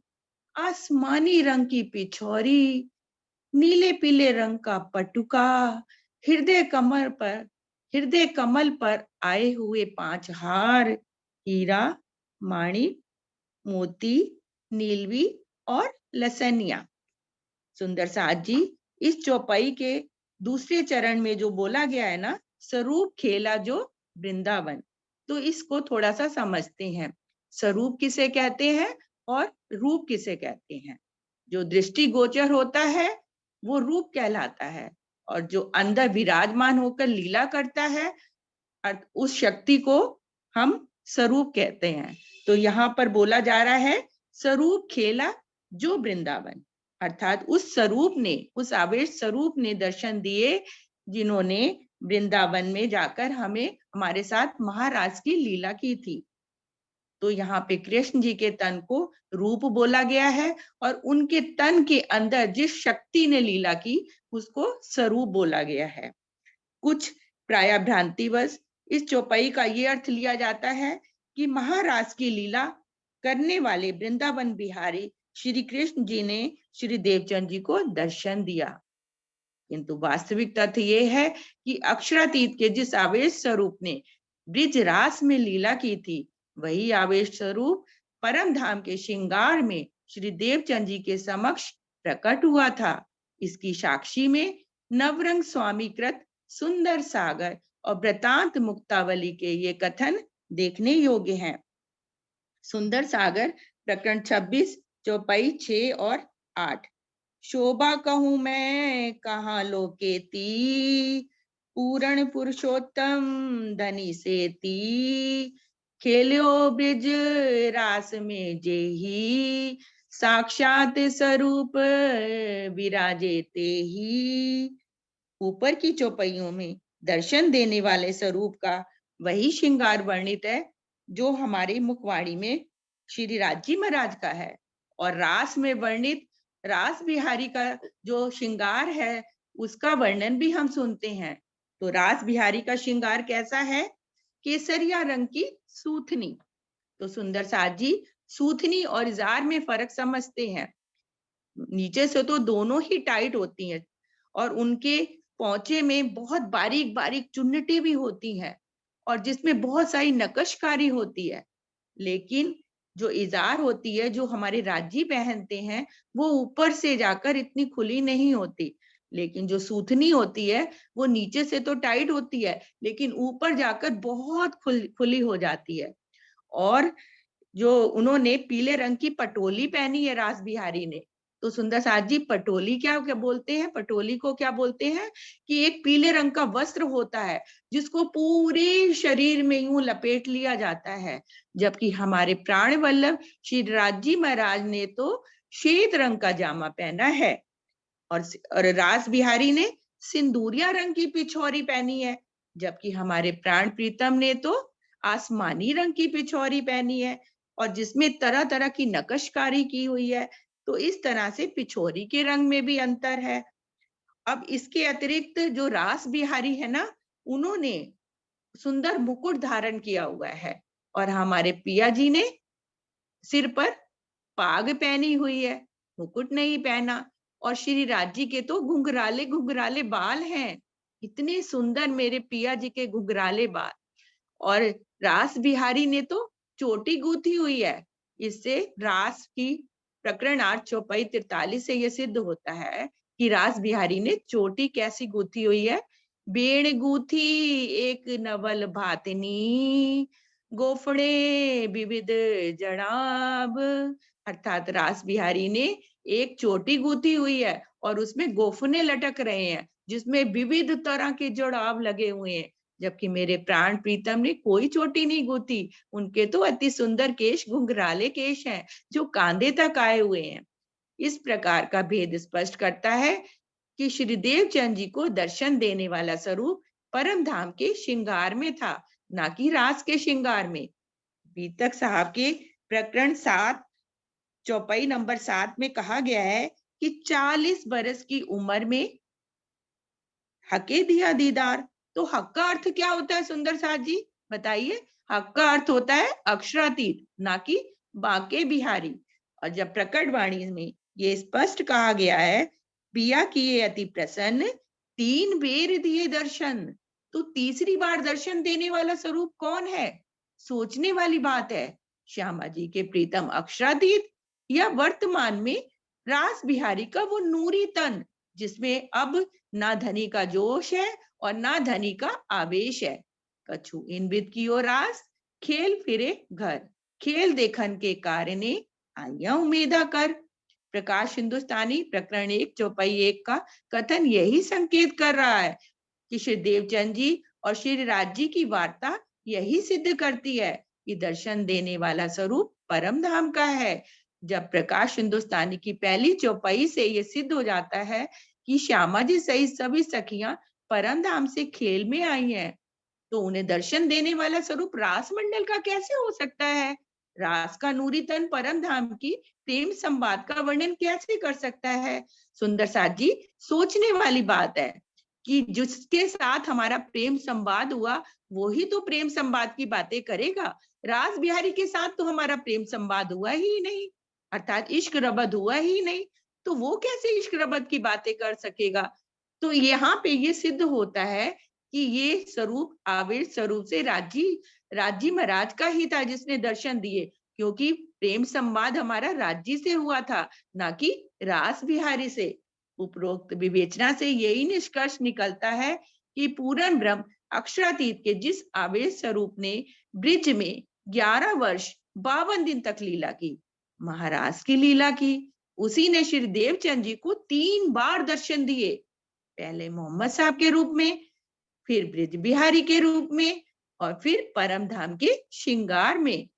Speaker 8: आसमानी रंग की पिछौरी, नीले पीले रंग का पटुका, हृदय कमल पर आए हुए 5 हार, हीरा, माणिक, मोती, नीलवी और लसनिया। सुंदर साथ जी, इस चौपाई के दूसरे चरण में जो बोला गया है ना, स्वरूप खेला जो वृंदावन, तो इसको थोड़ा सा समझते हैं। स्वरूप किसे कहते हैं? और रूप किसे कहते हैं? जो दृष्टि गोचर होता है वो रूप कहलाता है, और जो अंदर विराजमान होकर लीला करता है उस शक्ति को हम स्वरूप कहते हैं। तो यहाँ पर बोला जा रहा है स्वरूप खेला जो वृंदावन, अर्थात उस स्वरूप ने, उस आवेश स्वरूप ने दर्शन दिए जिन्होंने वृंदावन में जाकर हमें, हमारे साथ महाराज की लीला की थी। तो यहाँ पे कृष्ण जी के तन को रूप बोला गया है, और उनके तन के अंदर जिस शक्ति ने लीला की उसको स्वरूप बोला गया है। कुछ प्राय भ्रांतिवश इस चौपाई का ये अर्थ लिया जाता है कि महाराज की लीला करने वाले वृंदावन बिहारी श्री कृष्ण जी ने श्री देवचंद जी को दर्शन दिया, किंतु वास्तविक तथ्य ये है कि अक्षरातीत के जिस आवेश स्वरूप ने ब्रिज रास में लीला की थी, वही आवेश स्वरूप परम धाम के श्रृंगार में श्री देवचंद जी के समक्ष प्रकट हुआ था। इसकी साक्षी में नवरंग स्वामी कृत सुंदर सागर और वृतांत मुक्तावली के ये कथन देखने योग्य हैं। सुंदर सागर प्रकरण 26 चौपाई 6 और 8। शोभा कहूं मैं कहाँ लोकेती, पूर्ण पुरुषोत्तम धनी सेती, खेल्यो ब्रिज रास में जेही, साक्षात स्वरूप विराजे तेही। ऊपर की चौपाइयों में दर्शन देने वाले स्वरूप का वही श्रृंगार वर्णित है जो हमारे मुखवाणी में श्री राजी महाराज का है, और रास में वर्णित रास बिहारी का जो श्रृंगार है उसका वर्णन भी हम सुनते हैं। तो रास बिहारी का श्रृंगार कैसा है? केसरिया रंग की सूथनी। तो सुंदर साथ जी सूथनी और इजार में फर्क समझते हैं। नीचे से तो दोनों ही टाइट होती हैं, और उनके पौचे में बहुत बारीक बारीक चुन्नटी भी होती है, और जिसमें बहुत सारी नक्शकारी होती है। लेकिन जो इजार होती है, जो हमारे राजी पहनते हैं, वो ऊपर से जाकर इतनी खुली नहीं होती, लेकिन जो सूथनी होती है वो नीचे से तो टाइट होती है, लेकिन ऊपर जाकर बहुत खुली हो जाती है। और जो उन्होंने पीले रंग की पटोली पहनी है रास बिहारी ने, तो सुंदर साथ जी पटोली क्या बोलते हैं? पटोली को क्या बोलते हैं कि एक पीले रंग का वस्त्र होता है जिसको पूरे शरीर में यूं लपेट लिया जाता है, जबकि हमारे प्राण वल्लभ श्री राजी महाराज ने तो श्वेत रंग का जामा पहना है, और रास बिहारी ने सिंदूरिया रंग की पिछौरी पहनी है, जबकि हमारे प्राण प्रीतम ने तो आसमानी रंग की पिछौरी पहनी है, और जिसमें तरह तरह की नक्शकारी की हुई है। तो इस तरह से पिछोरी के रंग में भी अंतर है। अब इसके अतिरिक्त जो रास बिहारी है ना, उन्होंने सुंदर मुकुट धारण किया हुआ है, और हमारे पिया जी ने सिर पर पाग पहनी हुई है, मुकुट नहीं पहना। और श्री राजी के तो घुंघराले घुंघराले बाल हैं, इतने सुंदर मेरे पिया जी के घुंघराले बाल। और रास बिहारी ने तो चोटी गूंथी हुई है। इससे रास की प्रकरण 8 चौपाई 43 से यह सिद्ध होता है कि रास बिहारी ने चोटी कैसी गूंथी हुई है। बेण गूंथी एक नवल भातनी, गोफड़े विविध जड़ाब, अर्थात रास बिहारी ने एक चोटी गूंथी हुई है और उसमें गोफने लटक रहे हैं जिसमें विविध तरह के जड़ाब लगे हुए हैं, जबकि मेरे प्राण प्रीतम ने कोई चोटी नहीं गूंथी। उनके तो अति सुंदर केश, घुंघराले केश हैं जो कांधे तक आए हुए हैं। इस प्रकार का भेद स्पष्ट करता है कि श्री देवचंद जी को दर्शन देने वाला स्वरूप परम धाम के श्रृंगार में था, ना कि रास के श्रृंगार में। बीतक साहब के प्रकरण 7 चौपाई नंबर 7 में कहा गया है कि 40 बरस की उम्र में हके दिया दीदार। तो हक का अर्थ क्या होता है सुंदर साथ जी, बताइए? हक का अर्थ होता है अक्षरातीत, ना कि बांके बिहारी। और जब प्रकट वाणी में ये स्पष्ट कहा गया है, पिया किए अति प्रसन्न 3 बेर दिए दर्शन, तो तीसरी बार दर्शन देने वाला स्वरूप कौन है? सोचने वाली बात है। श्यामा जी के प्रीतम अक्षरातीत या वर्तमान में रास बिहारी का वो नूरी तन, जिसमें अब ना धनी का जोश है और ना धनी का आवेश है। कछु इन विद की ओर रास, खेल फिरे घर, खेल देखन के कारणे आइया उम्मीदा कर। प्रकाश हिंदुस्तानी प्रकरण 1 चौपाई 1 का कथन यही संकेत कर रहा है कि श्री देवचंद जी और श्री राज जी की वार्ता यही सिद्ध करती है कि दर्शन देने वाला स्वरूप परम धाम का है। जब प्रकाश हिंदुस्तानी की पहली चौपाई से ये सिद्ध हो जाता है कि श्यामा जी सहित सभी सखियां परम धाम से खेल में आई हैं, तो उन्हें दर्शन देने वाला स्वरूप रास मंडल का कैसे हो सकता है? रास का नूरी तन परम धाम की प्रेम संवाद का वर्णन कैसे कर सकता है? सुंदर साथ जी, सोचने वाली बात है कि जिसके साथ हमारा प्रेम संवाद हुआ वो ही तो प्रेम संवाद की बातें करेगा। रास बिहारी के साथ तो हमारा प्रेम संवाद हुआ ही नहीं, अर्थात इश्क रबद हुआ ही नहीं, तो वो कैसे इश्क रबद की बातें कर सकेगा? तो यहाँ पे ये सिद्ध होता है कि ये स्वरूप आवेश स्वरूप से राजी महाराज का ही था जिसने दर्शन दिए, क्योंकि प्रेम संवाद हमारा राजी से हुआ था, ना कि रास बिहारी से। उपरोक्त विवेचना से यही निष्कर्ष निकलता है कि पूर्ण ब्रह्म अक्षरातीत के जिस आवेश स्वरूप ने ब्रिज में 11 वर्ष 52 दिन तक लीला की, महाराज की लीला की, उसी ने श्री देवचंद जी को 3 बार दर्शन दिए। पहले मोहम्मद साहब के रूप में, फिर ब्रिज बिहारी के रूप में, और फिर परम धाम के श्रृंगार में।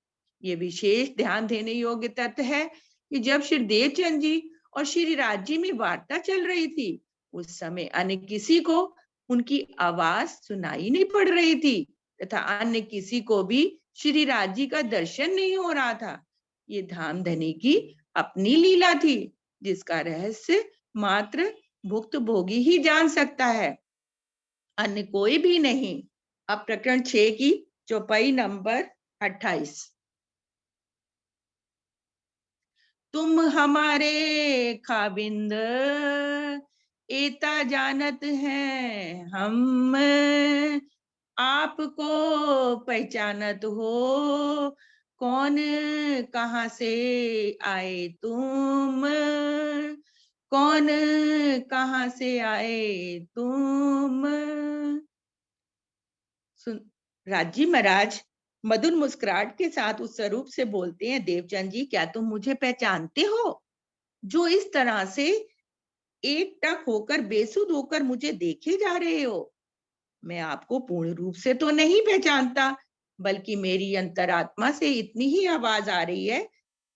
Speaker 8: ये विशेष ध्यान देने योग्य तथ्य है कि जब श्री देवचंद जी और श्री राज जी में वार्ता चल रही थी, उस समय अन्य किसी को उनकी आवाज सुनाई नहीं पड़ रही थी तथा अन्य किसी को भी श्री राज जी का दर्शन नहीं हो रहा था। ये धाम धनी की अपनी लीला थी, जिसका रहस्य मात्र भुक्त भोगी ही जान सकता है, अन्य कोई भी नहीं। अब प्रकरण 6 की चौपाई नंबर 28। तुम हमारे खाबिंद एता जानत हैं हम, आपको पहचानत हो, कौन कहाँ से आए तुम, कौन कहाँ से आए तुम। राजी महाराज मधुर मुस्कुराहट के साथ उस स्वरूप से बोलते हैं, देवचंद जी क्या तुम मुझे पहचानते हो, जो इस तरह से एकटक होकर बेसुध होकर मुझे देखे जा रहे हो? मैं आपको पूर्ण रूप से तो नहीं पहचानता, बल्कि मेरी अंतरात्मा से इतनी ही आवाज आ रही है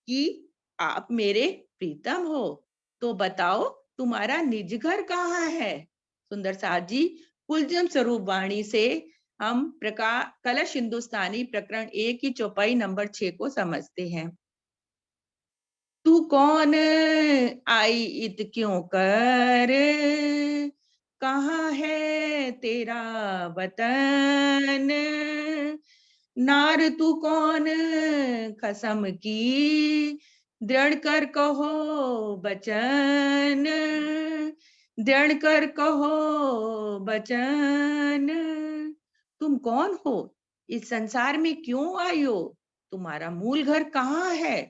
Speaker 8: कि आप मेरे प्रीतम हो। तो बताओ तुम्हारा निज घर कहाँ है? सुंदर साथ जी, कुलजम स्वरूप वाणी से हम कलश हिंदुस्तानी प्रकरण 1 की चौपाई नंबर 6 को समझते हैं। तू कौन आई इत क्यों कर, कहाँ है तेरा वतन, नार तू कौन कसम की, दृढ़ कर कहो बचन, दृढ़ कर कहो बचन। तुम कौन हो, इस संसार में क्यों आई हो, तुम्हारा मूल घर कहाँ है?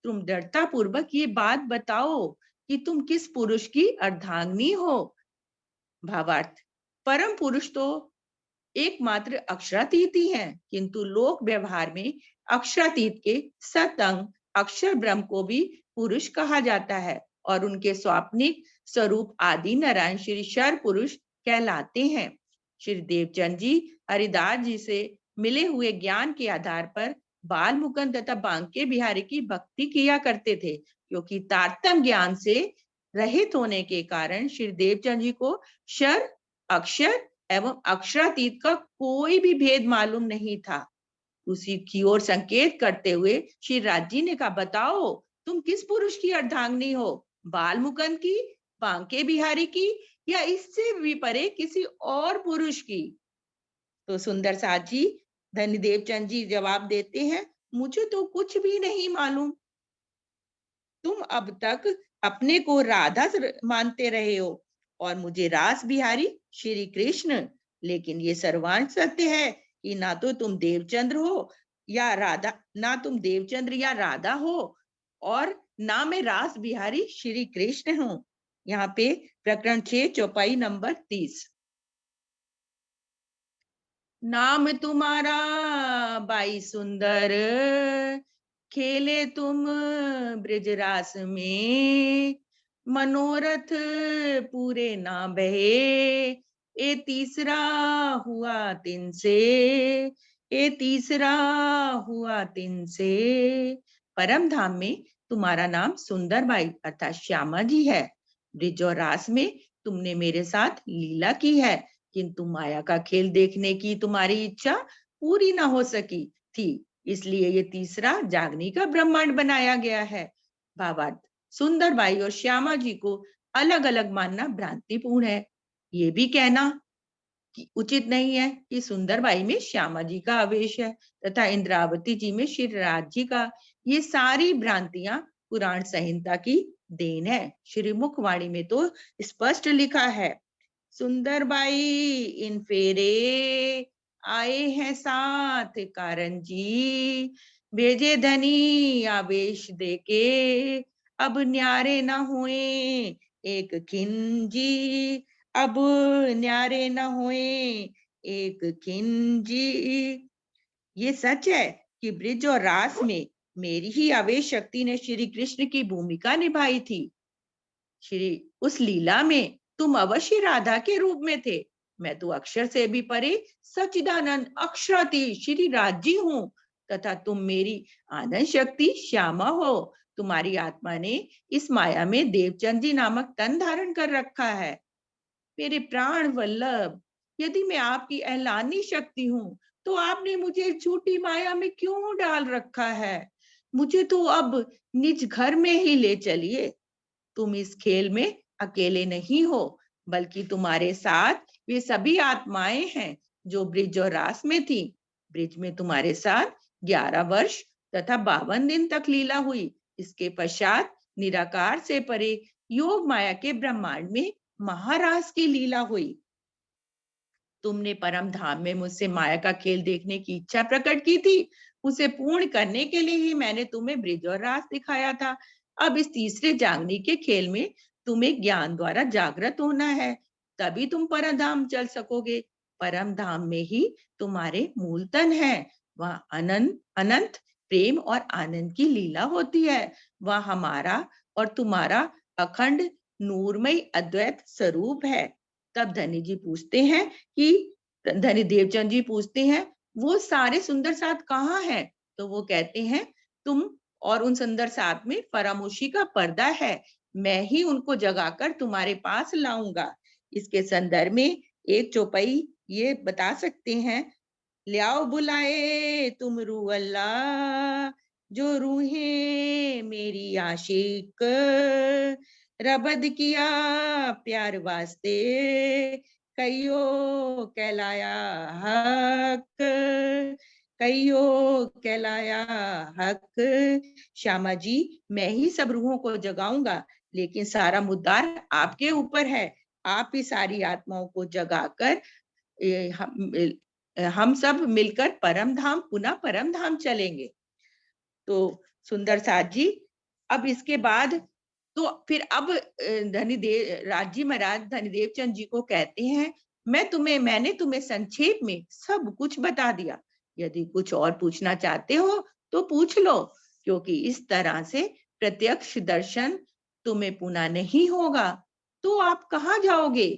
Speaker 8: तुम दृढ़ता पूर्वक ये बात बताओ कि तुम किस पुरुष की अर्धांगिनी हो। भावार्थ, परम पुरुष तो एकमात्र अक्षरातीत ही हैं, किंतु लोक व्यवहार में अक्षरातीत के सतंग अक्षर ब्रह्म को भी पुरुष कहा जाता है और उनके स्वाप्निक स्वरूप आदि नारायण श्री शर पुरुष कहलाते हैं। श्री देवचंद जी हरिदास जी से मिले हुए ज्ञान के आधार पर बाल मुकुंद तथा बांके बिहारी की भक्ति किया करते थे, क्योंकि तारतम्य ज्ञान से रहित होने के कारण श्री देवचंद जी को शर, अक्षर एवं अक्षरातीत का कोई भी भेद मालूम नहीं था। उसी की ओर संकेत करते हुए श्री राज जी ने कहा, बताओ तुम किस पुरुष की अर्धांगिनी हो, बाल मुकुंद की, बांके बिहारी की, या इससे भी परे किसी और पुरुष की? तो सुंदर साथ जी धनी देवचंद जी जवाब देते हैं, मुझे तो कुछ भी नहीं मालूम। तुम अब तक अपने को राधा मानते रहे हो और मुझे रास बिहारी श्री कृष्ण, लेकिन ये सर्वांश सत्य है कि ना तो तुम देवचंद्र हो या राधा, ना तुम देवचंद्र या राधा हो, और ना मैं रास बिहारी श्री कृष्ण हूं। यहाँ पे प्रकरण 6 चौपाई नंबर 30। नाम तुम्हारा बाई सुंदर, खेले तुम ब्रजरास में, मनोरथ पूरे ना बहे, ए तीसरा हुआ तिन से, ए तीसरा हुआ तिन से। परम धाम में तुम्हारा नाम सुंदर बाई अर्थात श्यामा जी है। ब्रिज और रास में तुमने मेरे साथ लीला की है, किंतु माया का खेल देखने की तुम्हारी इच्छा पूरी ना हो सकी थी, इसलिए ये तीसरा जागनी का ब्रह्मांड बनाया गया है। भावार्थ, सुंदर बाई और श्यामा जी को अलग अलग मानना भ्रांतिपूर्ण है। ये भी कहना कि उचित नहीं है कि सुंदर बाई में श्यामा जी का आवेश है तथा इंद्रावती जी में श्री राज जी का। ये सारी भ्रांतियां पुराण संहिता की देन है। श्री मुखवाणी में तो स्पष्ट लिखा है, सुंदर बाई इन फेरे आए हैं साथ कारण जी, भेजे धनी आवेश देके, अब न्यारे न हुए एक खिंजी, अब न्यारे न हुए एक खिंजी। ये सच है कि ब्रिज और रास में मेरी ही आवेश शक्ति ने श्री कृष्ण की भूमिका निभाई थी। श्री उस लीला में तुम अवश्य राधा के रूप में थे। मैं तो अक्षर से भी परे सच्चिदानंद अक्षराती श्री राजी हूँ तथा तुम मेरी आनंद शक्ति श्यामा हो। तुम्हारी आत्मा ने इस माया में देवचंद जी नामक तन धारण कर रखा है। मेरे प्राण वल्लभ, यदि मैं आपकी एलानी शक्ति हूँ तो आपने मुझे झूठी माया में क्यों डाल रखा है? मुझे तो अब निज घर में ही ले चलिए। तुम इस खेल में अकेले नहीं हो, बल्कि तुम्हारे साथ वे सभी आत्माएं हैं जो ब्रिज और रास में थी। ब्रिज में तुम्हारे साथ 11 वर्ष तथा 52 दिन तक लीला हुई। इसके पश्चात निराकार से परे योग माया के ब्रह्मांड में महारास की लीला हुई। तुमने परम धाम में मुझसे माया का खेल देखने की इच्छा प्रकट की थी, उसे पूर्ण करने के लिए ही मैंने तुम्हें ब्रिज और रास दिखाया था। अब इस तीसरे जागनी के खेल में तुम्हें ज्ञान द्वारा जागृत होना है, तभी तुम परम धाम चल सकोगे। परम धाम में ही तुम्हारे मूल तन है। वहाँ अनंत अनंत प्रेम और आनंद की लीला होती है। वह हमारा और तुम्हारा अखंड नूरमय अद्वैत स्वरूप है। तब धनी जी पूछते हैं कि धनी देवचंद जी पूछते हैं, वो सारे सुंदर साथ कहाँ हैं? तो वो कहते हैं, तुम और उन सुंदर साथ में फरामोशी का पर्दा है, मैं ही उनको जगाकर तुम्हारे पास लाऊंगा। इसके संदर्भ में एक चौपाई ये बता सकते हैं, लियाओ बुलाए तुम रूह अल्लाह, जो रूहे मेरी आशिक, रबद किया प्यार वास्ते, कईयो कहलाया हक, कईयो कहलाया हक। श्यामा जी, मैं ही सब रूहों को जगाऊंगा, लेकिन सारा मुद्दार आपके ऊपर है। आप ही सारी आत्माओं को जगाकर हम सब मिलकर परम धाम पुनः परम धाम चलेंगे। तो सुंदर साथ जी, अब इसके बाद तो फिर अब राजी महाराज धनीदेव चंद जी को कहते हैं, मैंने तुम्हें संक्षेप में सब कुछ बता दिया। यदि कुछ और पूछना चाहते हो तो पूछ लो, क्योंकि इस तरह से प्रत्यक्ष दर्शन तुम्हें पुनः नहीं होगा तो आप कहाँ जाओगे?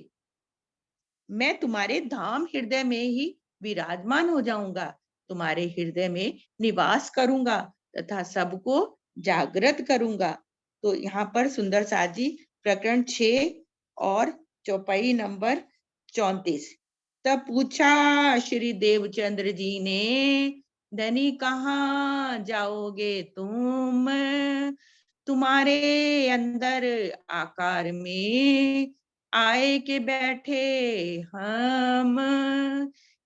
Speaker 8: मैं तुम्हारे धाम हृदय में ही विराजमान हो जाऊंगा, तुम्हारे हृदय में निवास करूंगा तथा सबको जागृत करूंगा। तो यहाँ पर सुंदर साथ जी प्रकरण 6 और चौपाई नंबर 34। तब पूछा श्री देवचंद्र जी ने, धनी कहाँ जाओगे तुम? तुम्हारे अंदर आकार में आए के बैठे हम,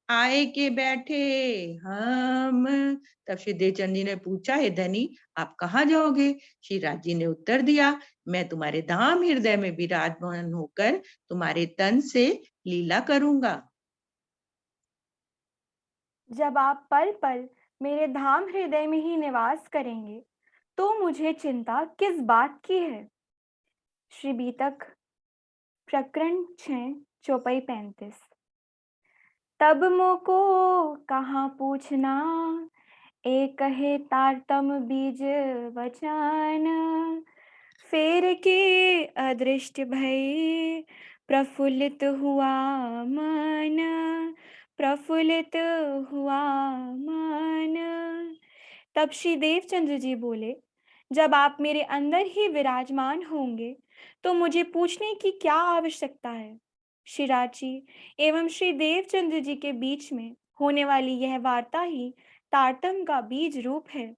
Speaker 8: आए के बैठे हम। तब श्री देवचंद जी ने पूछा, हे धनी आप कहाँ जाओगे? श्री राज जी ने उत्तर दिया, मैं तुम्हारे धाम हृदय में विराजमान होकर तुम्हारे तन से लीला करूंगा।
Speaker 4: जब आप पल पल मेरे धाम हृदय में ही निवास करेंगे तो मुझे चिंता किस बात की है? श्री बीतक प्रकरण 6 चौपाई 35। तब मोको कहाँ पूछना, एक है तारतम बीज वचन, फेर के अदृष्ट भय, प्रफुल्लित हुआ मन, प्रफुल्लित हुआ मन। तब श्री देवचंद्र जी बोले, जब आप मेरे अंदर ही विराजमान होंगे तो मुझे पूछने की क्या आवश्यकता है। श्री राची एवं श्री देवचंद्र जी के बीच में होने वाली यह वार्ता ही तारतम का बीज रूप है।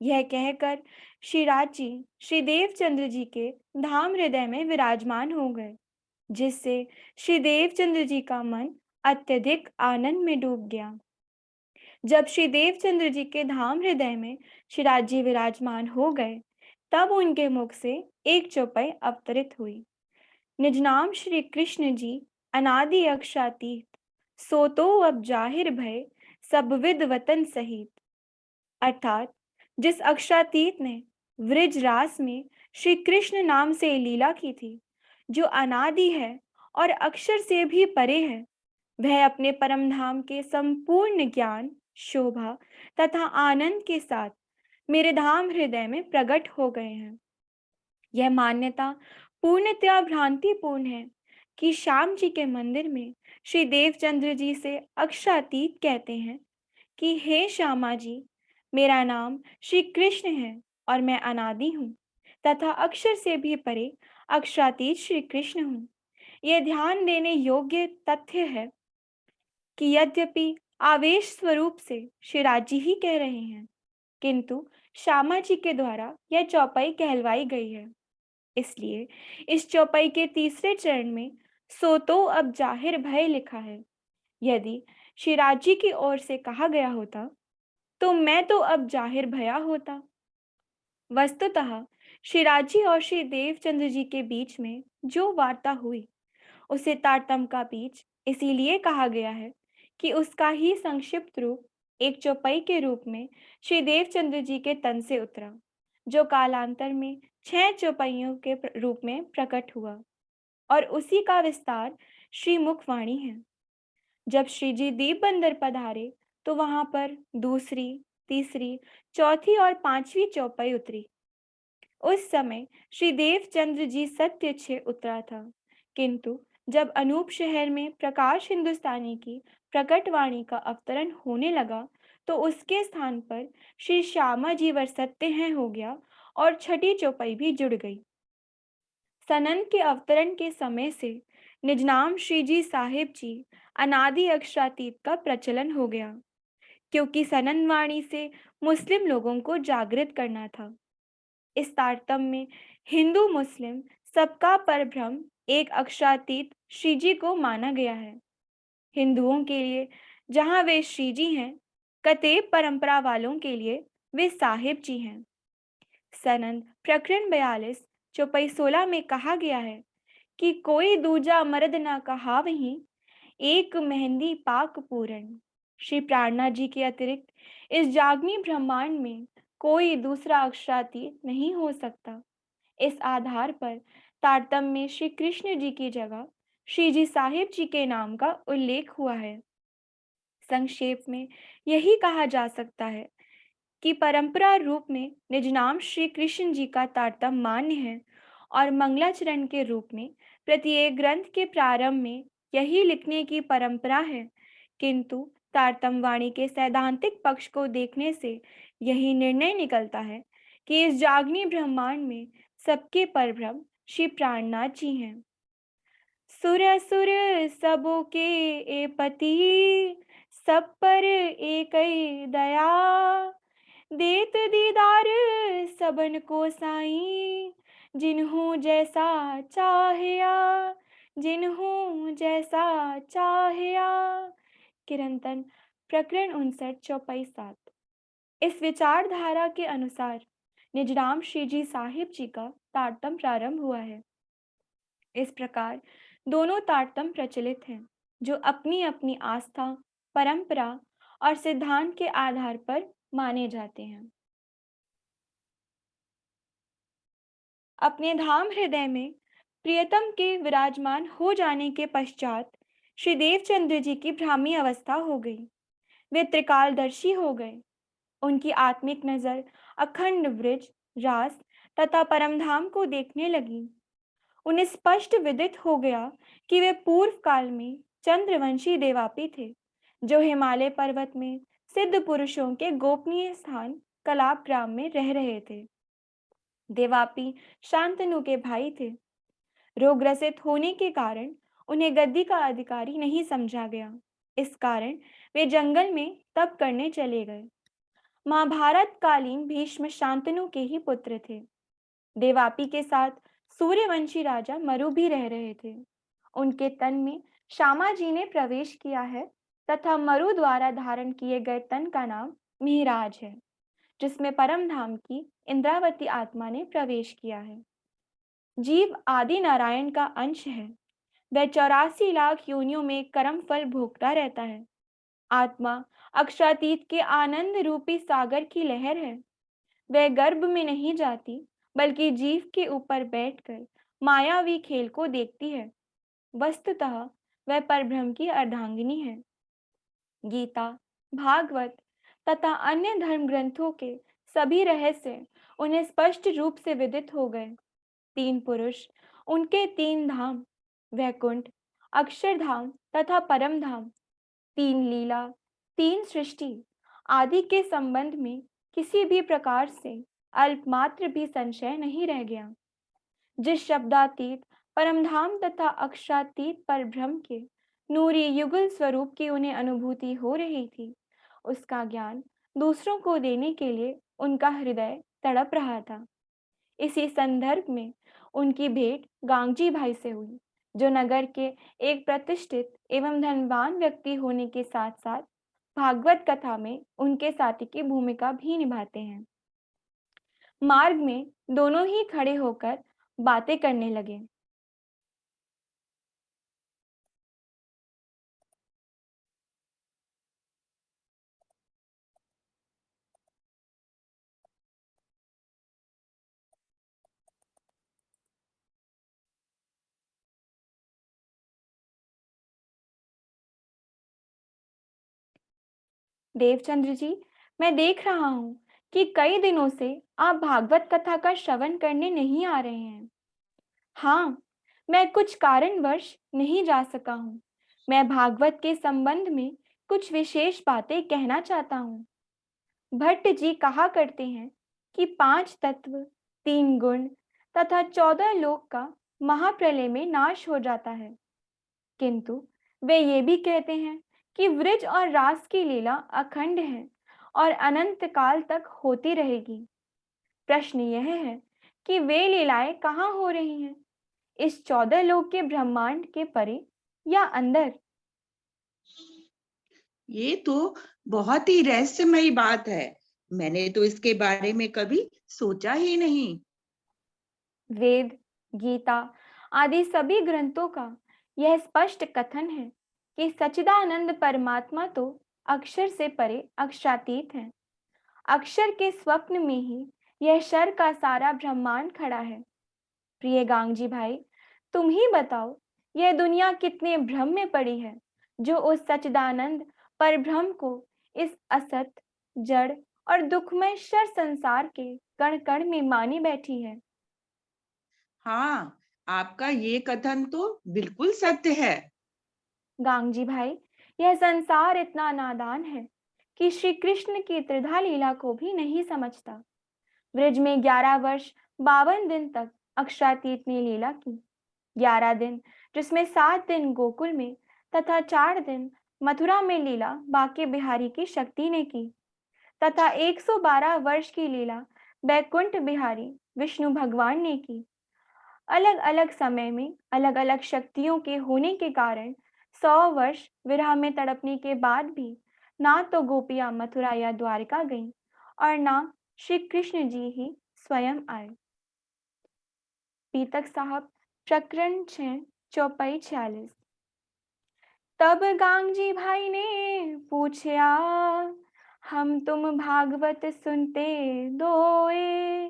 Speaker 4: यह कहकर श्री राची श्री देवचंद्र जी के धाम हृदय में विराजमान हो गए, जिससे श्री देवचंद्र जी का मन अत्यधिक आनंद में डूब गया। जब श्री देवचंद्र जी के धाम हृदय में श्रीराज जी विराजमान हो गए, तब उनके मुख से एक चौपाई अवतरित हुई। निज नाम श्री कृष्ण जी अनादि अक्षातीत, सो तो अब जाहिर भय सब विद वतन सहित। अर्थात जिस अक्षातीत ने वृज रास में श्री कृष्ण नाम से लीला की थी, जो अनादि है और अक्षर से भी परे है, वह अपने परम धाम के संपूर्ण ज्ञान, शोभा तथा आनंद के साथ मेरे धाम हृदय में प्रकट हो गए हैं। यह मान्यता पूर्णतया भ्रांतिपूर्ण है कि श्याम जी के मंदिर में श्री देवचंद्र जी से अक्षातीत कहते हैं कि हे श्यामा जी, मेरा नाम श्री कृष्ण है और मैं अनादि हूँ तथा अक्षर से भी परे अक्षरातीत श्री कृष्ण हूँ। यह ध्यान देने योग्य तथ्य है कि यद्यपि आवेश स्वरूप से श्रीराज जी ही कह रहे हैं, किंतु श्यामा जी के द्वारा यह चौपाई कहलवाई गई है। इसलिए इस चौपाई के तीसरे चरण में सो तो अब जाहिर भय लिखा है। यदि श्रीराज जी की ओर से कहा गया होता तो मैं तो अब जाहिर भया होता। वस्तुतः श्रीराज जी और श्री देवचंद्र जी के बीच में जो वार्ता हुई उसे तारतम का बीज इसीलिए कहा गया है कि उसका ही संक्षिप्त रूप एक चौपाई के रूप में श्री देवचंद्र जी के तन से उतरा, जो कालांतर में 6 चौपाइयों के रूप में प्रकट हुआ, और उसी का विस्तार श्री मुखवाणी है। जब श्री जी दीप बंदर पधारे तो वहां पर दूसरी, तीसरी, चौथी और 5वीं चौपाई उतरी। उस समय श्री देवचंद्र जी सत्य उतरा था, किंतु जब अनूप शहर में प्रकाश हिंदुस्तानी की प्रकटवाणी का अवतरण होने लगा तो उसके स्थान पर श्री श्यामा जी वर सत्य हैं हो गया और 6ठी चौपाई भी जुड़ गई। सनन के अवतरण के समय से निजनाम श्री जी साहिब जी अनादि अक्षरातीत का प्रचलन हो गया, क्योंकि सनन वाणी से मुस्लिम लोगों को जागृत करना था। इस तारतम्य में हिंदू मुस्लिम सबका परब्रह्म एक अक्षरातीत श्री जी को माना गया है। हिंदुओं के लिए जहां वे श्री जी हैं, कतेब परंपरा वालों के लिए वे साहिब जी हैं। सनंद प्रकरण 42 चौपाई 16 में कहा गया है कि कोई दूजा मर्द ना कहा वहीं, एक मेहंदी पाक पूरण। श्री प्राणनाथ जी के अतिरिक्त इस जागमी ब्रह्मांड में कोई दूसरा अक्षरातीत नहीं हो सकता। इस आधार पर तारतम्य में श्री कृष्ण जी की जगह श्री जी साहिब जी के नाम का उल्लेख हुआ है। संक्षेप में यही कहा जा सकता है कि परंपरा रूप में निज नाम श्री कृष्ण जी का तारतम्य मान्य है और मंगलाचरण के रूप में प्रत्येक ग्रंथ के प्रारंभ में यही लिखने की परंपरा है, किंतु तारतम्य वाणी के सैद्धांतिक पक्ष को देखने से यही निर्णय निकलता है कि इस जागनी ब्रह्मांड में सबके परब्रह्म श्री प्राणनाथ जी हैं। सुर असुर सबो के ए पति, सब पर एक दया, देत दीदार सबन को साई, जिन्हों जैसा चाहया, जिन्हों जैसा चाहया। किरंतन प्रकरण 59 चौपाई 7। इस विचारधारा के अनुसार निजराम श्री जी साहिब जी का तारतम्य प्रारंभ हुआ है। इस प्रकार दोनों तारतम्य प्रचलित हैं, जो अपनी अपनी आस्था, परंपरा और सिद्धांत के आधार पर माने जाते हैं। अपने धाम हृदय में प्रियतम के विराजमान हो जाने के पश्चात श्री देवचंद्र जी की भ्रामी अवस्था हो गई। वे त्रिकालदर्शी हो गए। उनकी आत्मिक नजर अखंड ब्रिज, रास तथा परमधाम को देखने लगी। उन्हें स्पष्ट विदित हो गया कि वे पूर्व काल में चंद्रवंशी देवापी थे, जो हिमालय पर्वत में सिद्ध पुरुषों के गोपनीय स्थान कलाप ग्राम में रह रहे थे। देवापी शांतनु के भाई थे। रोगग्रसित होने के कारण उन्हें गद्दी का अधिकारी नहीं समझा गया। इस कारण वे जंगल में तप करने चले गए। महाभारत कालीन भीष्म शांतनु के ही पुत्र थे। देवापी के साथ सूर्यवंशी राजा मरु भी रह रहे थे। उनके तन में श्यामा जी ने प्रवेश किया है तथा मरु द्वारा धारण किए गए तन का नाम मिहिराज है, जिसमें परम धाम की इंद्रावती आत्मा ने प्रवेश किया है। जीव आदि नारायण का अंश है। वह 84 लाख योनियों में कर्म फल भोगता रहता है। आत्मा अक्षरातीत के आनंद रूपी सागर की लहर है। वह गर्भ में नहीं जाती, बल्कि जीव के ऊपर बैठकर मायावी खेल को देखती है। वस्तुतः वह परब्रह्म की अर्धांगिनी है। गीता, भागवत तथा अन्य धर्म ग्रंथों के सभी रहस्य उन्हें स्पष्ट रूप से विदित हो गए। 3 पुरुष, उनके 3 धाम, वैकुंठ, अक्षरधाम तथा परम धाम, 3 लीला, 3 सृष्टि आदि के संबंध में किसी भी प्रकार से अल्पमात्र भी संशय नहीं रह गया। जिस शब्दातीत परमधाम तथा अक्षरातीत पर ब्रह्म के नूरी युगल स्वरूप की उन्हें अनुभूति हो रही थी, उसका ज्ञान दूसरों को देने के लिए उनका हृदय तड़प रहा था। इसी संदर्भ में उनकी भेंट गांगजी भाई से हुई, जो नगर के एक प्रतिष्ठित एवं धनवान व्यक्ति होने के साथ साथ भागवत कथा में उनके साथी की भूमिका भी निभाते हैं। मार्ग में दोनों ही खड़े होकर बातें करने लगे। देवचंद्र जी, मैं देख रहा हूँ कि कई दिनों से आप भागवत कथा का श्रवण करने नहीं आ रहे हैं। हाँ, मैं कुछ कारणवश नहीं जा सका हूँ। मैं भागवत के संबंध में कुछ विशेष बातें कहना चाहता हूँ। भट्ट जी कहा करते हैं कि 5 तत्व, 3 गुण तथा 14 लोक का महाप्रलय में नाश हो जाता है, किंतु वे ये भी कहते हैं कि वृज और रास की लीला अखंड है और अनंत काल तक होती रहेगी। प्रश्न यह है कि वे लीलाएं कहाँ हो रही हैं? इस 14 लोक के ब्रह्मांड के परे या अंदर?
Speaker 8: ये तो बहुत ही रहस्यमयी बात है। मैंने तो इसके बारे में कभी सोचा ही नहीं।
Speaker 4: वेद, गीता आदि सभी ग्रंथों का यह स्पष्ट कथन है कि सच्चिदानंद परमात्मा तो अक्षर से परे अक्षरातीत है। अक्षर के स्वप्न में ही यह शर का सारा ब्रह्मांड खड़ा है। प्रिय गांगजी भाई, तुम ही बताओ, यह दुनिया कितने भ्रम में पड़ी है, जो उस सच्चिदानंद परब्रह्म को इस असत, जड़ और दुखमय शर संसार के कण कण में मानी बैठी है।
Speaker 8: हाँ, आपका ये कथन तो बिल्कुल सत्य है।
Speaker 4: गांगजी भाई, यह संसार इतना नादान है कि श्री कृष्ण की त्रिधा लीला को भी नहीं समझता। ब्रज में 11 वर्ष 52 दिन तक अक्षरातीत ने लीला की। 11 दिन, जिसमें 7 दिन गोकुल में तथा 4 दिन मथुरा में लीला बाके बिहारी की शक्ति ने की, तथा 112 वर्ष की लीला बैकुंठ बिहारी विष्णु भगवान ने की। अलग अलग समय में अलग अलग शक्तियों के होने के कारण 100 वर्ष विरह में तड़पने के बाद भी ना तो गोपियां मथुरा या द्वारका गईं और ना श्री कृष्ण जी ही स्वयं आए। पीतक साहब, प्रकरण 6, चौपाई 46। तब गांगजी भाई ने पूछा, हम तुम भागवत सुनते दोए,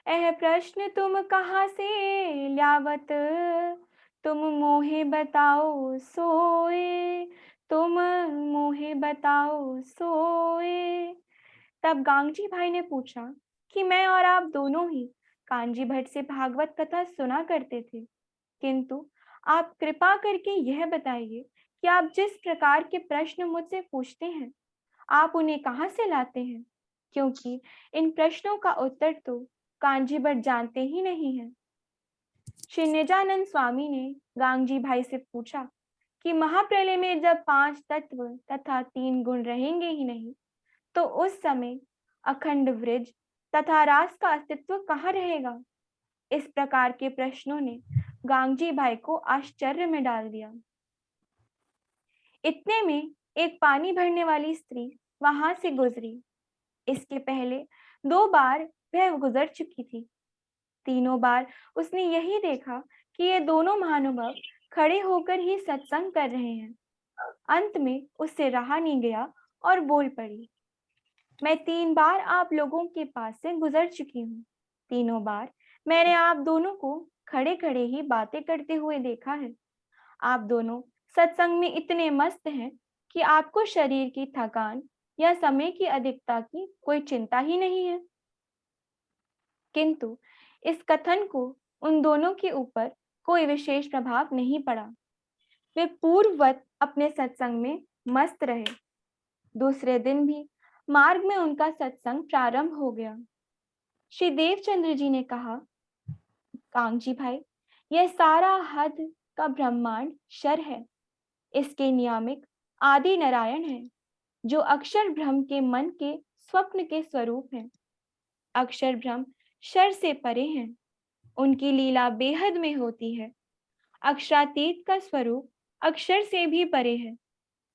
Speaker 4: यह प्रश्न तुम कहाँ से ल्यावत, तुम मोहे बताओ सोए, तुम मोहे बताओ सोए। तब गांगजी भाई ने पूछा कि मैं और आप दोनों ही कांजी भट्ट से भागवत कथा सुना करते थे, किंतु आप कृपा करके यह बताइए कि आप जिस प्रकार के प्रश्न मुझसे पूछते हैं, आप उन्हें कहाँ से लाते हैं, क्योंकि इन प्रश्नों का उत्तर तो कांजी भट्ट जानते ही नहीं है। श्री निजानंद स्वामी ने गांगजी भाई से पूछा कि महाप्रलय में जब 5 तत्व तथा 3 गुण रहेंगे ही नहीं, तो उस समय अखंड वृज तथा रास का अस्तित्व कहाँ रहेगा। इस प्रकार के प्रश्नों ने गांगजी भाई को आश्चर्य में डाल दिया। इतने में एक पानी भरने वाली स्त्री वहां से गुजरी। इसके पहले 2 बार वह गुजर चुकी थी। तीनों बार उसने यही देखा कि ये दोनों महानुभाव खड़े होकर ही सत्संग कर रहे हैं। अंत में उससे रहा नहीं गया और बोल पड़ी, मैं 3 बार आप लोगों के पास से गुजर चुकी हूँ। तीनों बार मैंने आप दोनों को खड़े खड़े ही बातें करते हुए देखा है। आप दोनों सत्संग में इतने मस्त हैं कि आपको शरीर की थकान या समय की अधिकता की कोई चिंता ही नहीं है। किंतु इस कथन को उन दोनों के ऊपर कोई विशेष प्रभाव नहीं पड़ा। वे पूर्ववत अपने सत्संग में मस्त रहे। दूसरे दिन भी मार्ग में उनका सत्संग प्रारंभ हो गया। श्री देवचंद्र जी ने कहा, कांगजी भाई, यह सारा हद का ब्रह्मांड क्षर है। इसके नियामक आदि नारायण है, जो अक्षर ब्रह्म के मन के स्वप्न के स्वरूप हैं। अक्षर ब्रह्म क्षर से परे हैं। उनकी लीला बेहद में होती है। अक्षरातीत का स्वरूप अक्षर से भी परे है।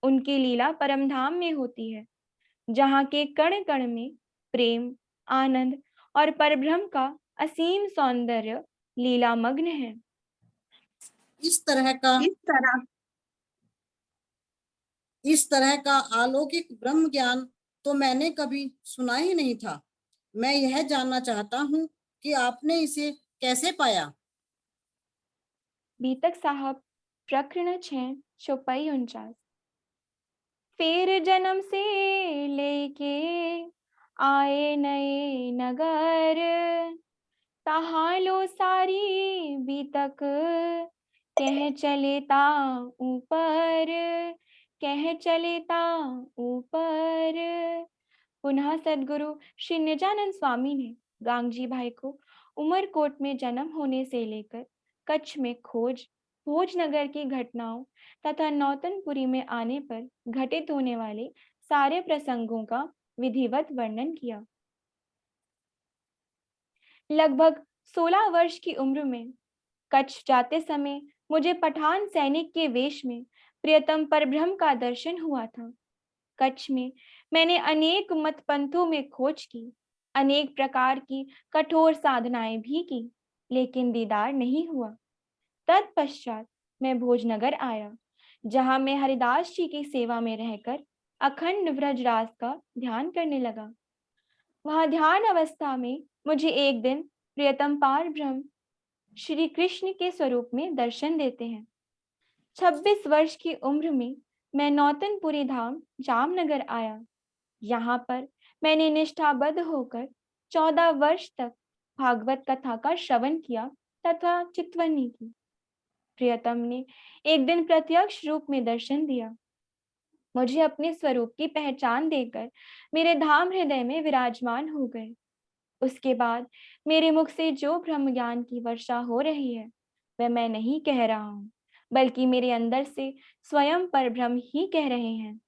Speaker 4: उनकी लीला परमधाम में होती है, जहाँ के कण कण में प्रेम, आनंद और परब्रह्म का असीम सौंदर्य लीलामग्न है।
Speaker 3: इस तरह का अलौकिक ब्रह्म ज्ञान तो मैंने कभी सुना ही नहीं था। मैं यह जानना चाहता हूँ कि आपने इसे कैसे पाया।
Speaker 4: बीतक साहब, प्रकरण 6, चौपाई 49। फिर जन्म से लेके आए नए नगर, तहाँ लो सारी बीतक कह चले ता ऊपर, कह चले ता ऊपर। पुनः सदगुरु श्री निजानंद स्वामी ने गांगजी भाई को उमरकोट में जन्म होने से लेकर कच्छ में खोज, भोजनगर की घटनाओं तथा नौतनपुरी में आने पर घटित होने वाले सारे प्रसंगों का विधिवत वर्णन किया। लगभग 16 वर्ष की उम्र में कच्छ जाते समय मुझे पठान सैनिक के वेश में प्रियतम परब्रह्म का दर्शन हुआ था। कच्छ में मैंने अनेक मतपंथों में खोज की, अनेक प्रकार की कठोर साधनाएं भी की, लेकिन दीदार नहीं हुआ। तत्पश्चात मैं भोजनगर आया, जहां मैं हरिदास जी की सेवा में रहकर अखंड व्रजरास का ध्यान करने लगा। वहां ध्यान अवस्था में मुझे एक दिन प्रियतम पार ब्रह्म श्री कृष्ण के स्वरूप में दर्शन देते हैं। 26 वर्ष की उम्र में मैं नौतनपुरी धाम जामनगर आया। यहाँ पर मैंने निष्ठाबद्ध होकर 14 वर्ष तक भागवत कथा का श्रवण किया तथा चितवनी की। प्रियतम ने एक दिन प्रत्यक्ष रूप में दर्शन दिया। मुझे अपने स्वरूप की पहचान देकर मेरे धाम हृदय में विराजमान हो गए। उसके बाद मेरे मुख से जो ब्रह्म ज्ञान की वर्षा हो रही है, वह मैं नहीं कह रहा हूँ, बल्कि मेरे अंदर से स्वयं परब्रह्म ही कह रहे हैं।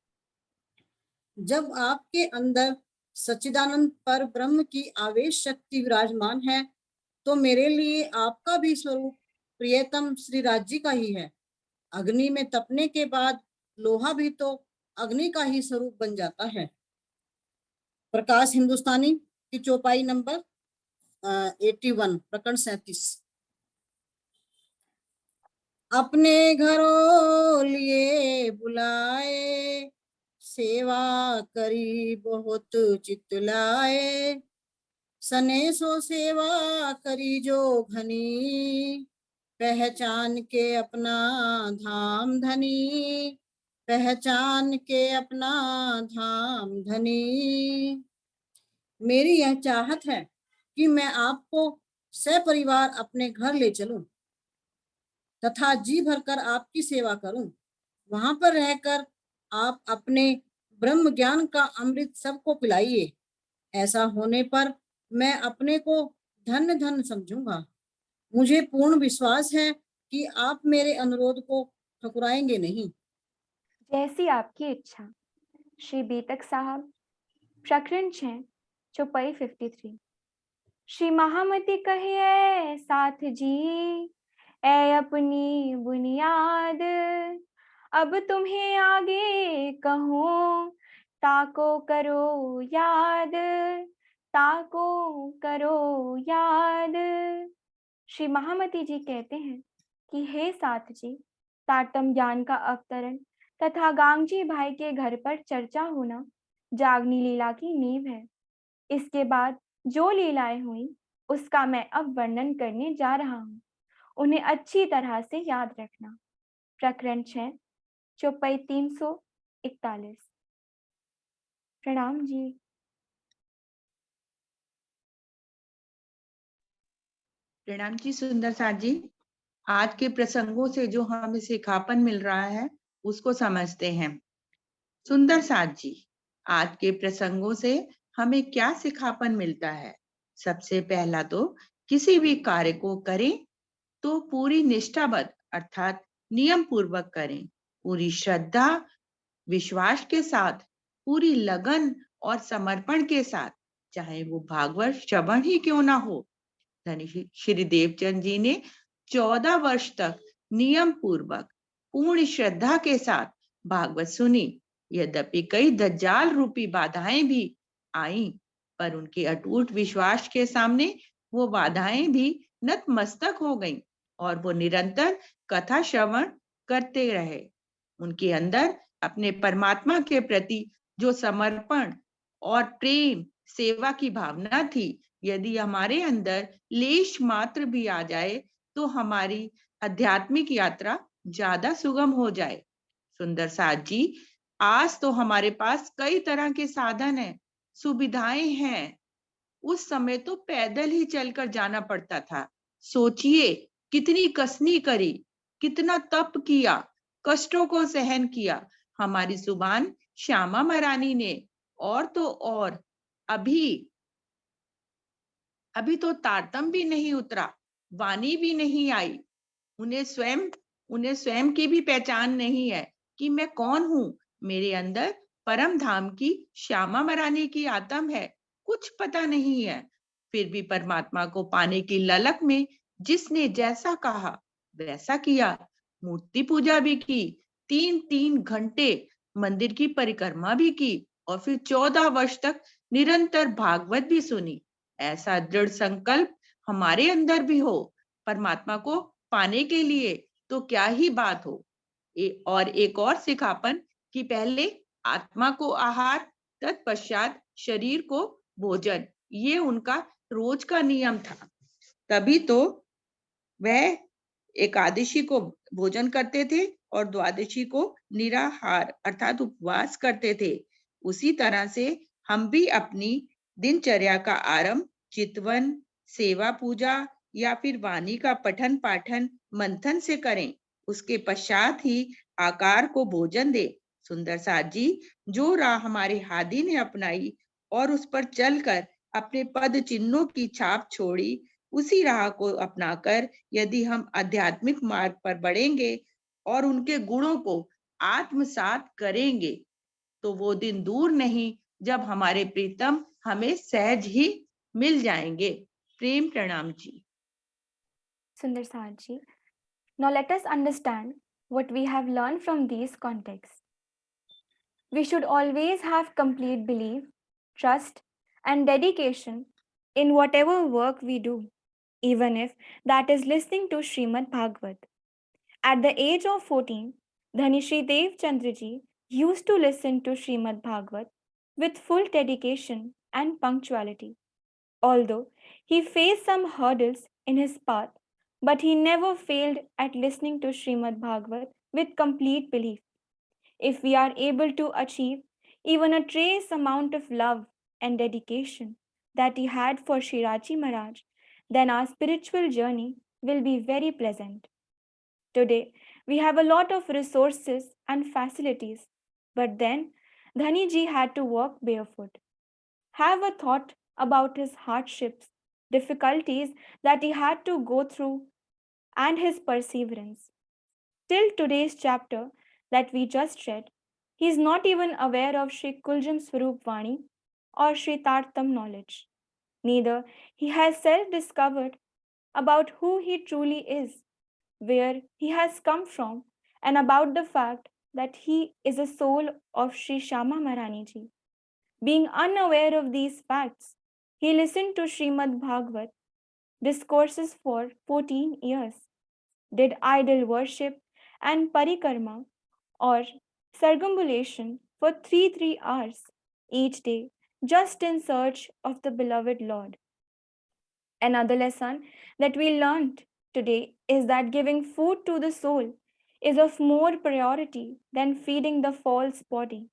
Speaker 3: जब आपके अंदर सच्चिदानंद पर ब्रह्म की आवेश शक्ति विराजमान है, तो मेरे लिए आपका भी स्वरूप प्रियतम श्री राज जी का ही है। अग्नि में तपने के बाद लोहा भी तो अग्नि का ही स्वरूप बन जाता है। प्रकाश हिंदुस्तानी की चौपाई नंबर 81, प्रकरण 37। अपने घरों लिए बुलाए, सेवा करी बहुत चित लाए, सने सो सेवा करी जो घनी, पहचान के अपना धाम धनी, पहचान के अपना धाम धनी। मेरी यह चाहत है कि मैं आपको सपरिवार अपने घर ले चलूं तथा जी भरकर आपकी सेवा करूं। वहां पर रहकर आप अपने ब्रह्म ज्ञान का अमृत सबको पिलाइए। ऐसा होने पर मैं अपने को धन्य धन्य समझूंगा। मुझे पूर्ण विश्वास है कि आप मेरे अनुरोध को ठुकराएंगे नहीं।
Speaker 4: जैसी आपकी इच्छा। श्री बीतक साहब, प्रकरण 6, चौपाई 53। श्री महामती कहिए साथ जी, ऐ अपनी बुनियाद, अब तुम्हें आगे कहूँ, ताको करो याद, ताको करो याद। श्री महामती जी कहते हैं कि हे साथ जी, तारतम ज्ञान का अवतरण तथा गांगजी भाई के घर पर चर्चा होना जागनी लीला की नींव है। इसके बाद जो लीलाएं हुई उसका मैं अब वर्णन करने जा रहा हूँ। उन्हें अच्छी तरह से याद रखना। प्रकरण 6, चौपाई 341। प्रणाम जी।
Speaker 8: प्रणाम जी सुंदर साथ जी। आज के प्रसंगों से जो हमें सिखापन मिल रहा है उसको समझते हैं। सुंदर साथ जी, आज के प्रसंगों से हमें क्या सिखापन मिलता है? सबसे पहला तो किसी भी कार्य को करें तो पूरी निष्ठाबद्ध अर्थात नियम पूर्वक करें, पूरी श्रद्धा विश्वास के साथ, पूरी लगन और समर्पण के साथ, चाहे वो भागवत श्रवण ही क्यों ना हो। धनी श्री देवचंद जी ने 14 वर्ष तक नियम पूर्वक पूर्ण श्रद्धा के साथ भागवत सुनी। यद्यपि कई दज्जाल रूपी बाधाएं भी आईं, पर उनके अटूट विश्वास के सामने वो बाधाएं भी नतमस्तक हो गईं और वो निरंतर कथा श्रवण करते रहे। उनके अंदर अपने परमात्मा के प्रति जो समर्पण और प्रेम सेवा की भावना थी, यदि हमारे अंदर लेश मात्र भी आ जाए तो हमारी आध्यात्मिक यात्रा ज्यादा सुगम हो जाए। सुंदर साथ जी, आज तो हमारे पास कई तरह के साधन हैं, सुविधाएं हैं। उस समय तो पैदल ही चलकर जाना पड़ता था। सोचिए कितनी कसनी करी, कितना तप किया, कष्टों को सहन किया हमारी सुबान श्यामा महारानी ने। और तो और अभी तो तारतम भी नहीं उतरा, वाणी भी नहीं आई। उन्हें स्वयं की भी पहचान नहीं है कि मैं कौन हूं। मेरे अंदर परम धाम की श्यामा महारानी की आत्म है, कुछ पता नहीं है। फिर भी परमात्मा को पाने की ललक में जिसने जैसा कहा वैसा किया। मूर्ति पूजा भी की, 3-3 घंटे मंदिर की परिक्रमा भी की और फिर 14 वर्ष तक निरंतर भागवत भी सुनी। ऐसा दृढ़ संकल्प हमारे अंदर भी हो परमात्मा को पाने के लिए, तो क्या ही बात हो। और एक और सिखापन कि पहले आत्मा को आहार, तत्पश्चात शरीर को भोजन, ये उनका रोज का नियम था। तभी तो वह एकादशी को भोजन करते थे और द्वादशी को निराहार अर्थात उपवास करते थे। उसी तरह से हम भी अपनी दिनचर्या का आरंभ चितवन, सेवा पूजा या फिर वाणी का पठन पाठन मंथन से करें। उसके पश्चात ही आकार को भोजन दे। सुंदर साथ जी, जो राह हमारे हादी ने अपनाई और उस पर चलकर अपने पद चिन्हों की छाप छोड़ी, उसी राह को अपनाकर यदि हम आध्यात्मिक मार्ग पर बढ़ेंगे और उनके गुणों को आत्मसात करेंगे, तो वो दिन दूर नहीं जब हमारे प्रीतम हमें सहज ही मिल जाएंगे। प्रेम प्रणाम जी।
Speaker 4: Sundar Saji. Now let us understand what we have learned from these contexts. We should always have complete belief, trust, and dedication in whatever work we do, even if that is listening to Srimad Bhagavad. At the age of 14, Dhani Shri Dev Chandraji used to listen to Srimad Bhagavad with full dedication and punctuality. Although he faced some hurdles in his path, but he never failed at listening to Srimad Bhagavad with complete belief. If we are able to achieve even a trace amount of love and dedication that he had for Shiraji Maharaj, then our spiritual journey will be very pleasant. Today, we have a lot of resources and facilities, but then Dhani ji had to walk barefoot. Have a thought about his hardships, difficulties that he had to go through, and his perseverance. Till today's chapter that we just read, he is not even aware of Sri Kuljam Swarup Vani or Sri Tartam knowledge. Neither he has self-discovered about who he truly is, where he has come from, and about the fact that he is a soul of Sri Shama Maharani ji. Being unaware of these facts, he listened to Srimad Bhagavat discourses for 14 years, did idol worship and parikarma or circumambulation for 3 hours each day, just in search of the beloved Lord. Another lesson that we learned today is that giving food to the soul is of more priority than feeding the false body.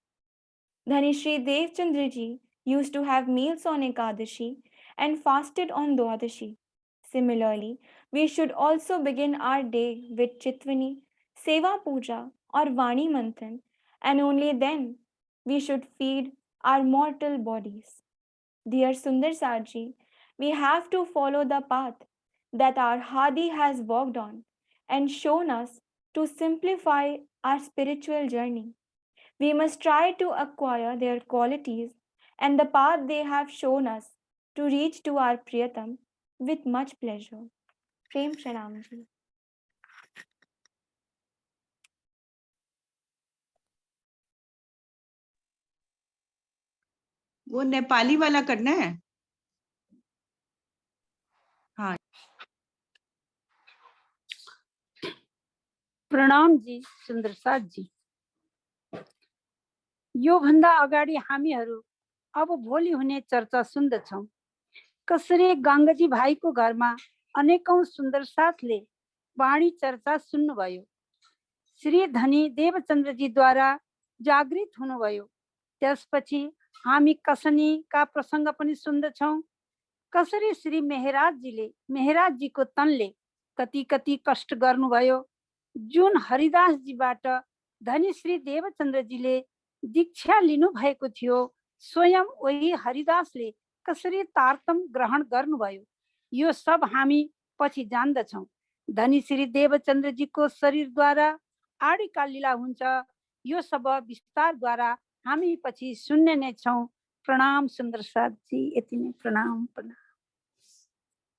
Speaker 4: Dhani Shri Devchandra ji used to have meals on Ekadashi and fasted on Dwadashi. Similarly, we should also begin our day with Chitvani, Seva Puja, or Vani Manthan, and only then we should feed our mortal bodies. Dear Sundar Sarji, we have to follow the path that our Hadi has walked on and shown us to simplify our spiritual journey. We must try to acquire their qualities and the path they have shown us to reach to our Priyatam with much pleasure. Prem Pranam ji.
Speaker 8: वो नेपाली वाला करना है। हाँ,
Speaker 6: प्रणाम जी सुन्दर साथ जी। यो भन्दा अगाडि हामीहरू अब भोलि हुने चर्चा सुन्दछौं। कसरी गङ्गाजी भाइको घरमा अनेकौं सुन्दर साथले वाणी चर्चा सुन्नुभयो। श्री धनी देवचन्द्रजीद्वारा जागृत हुनुभयो। त्यसपछि हामी कसनीका प्रसङ्ग पनि सुन्दछौं। कसरी श्री मेहराजजीको तनले कति कति कष्ट गर्नुभयो। जुन हरिदासजीबाट धनी श्री देवचन्द्रजीले दीक्षा लिनु भएको थियो, स्वयं वही हरिदासले कसरी तारतम ग्रहण गर्नुभयो, यो सब हामी पछि जान्दछौं। धनी श्री देवचन्द्रजीको शरीरद्वारा आडिका लीला हुन्छ, यो सब विस्तारद्वारा हामी पछि सुन्ने नै छौं। प्रणाम सुन्दर साथ जी, यति नै। प्रणाम प्रणाम।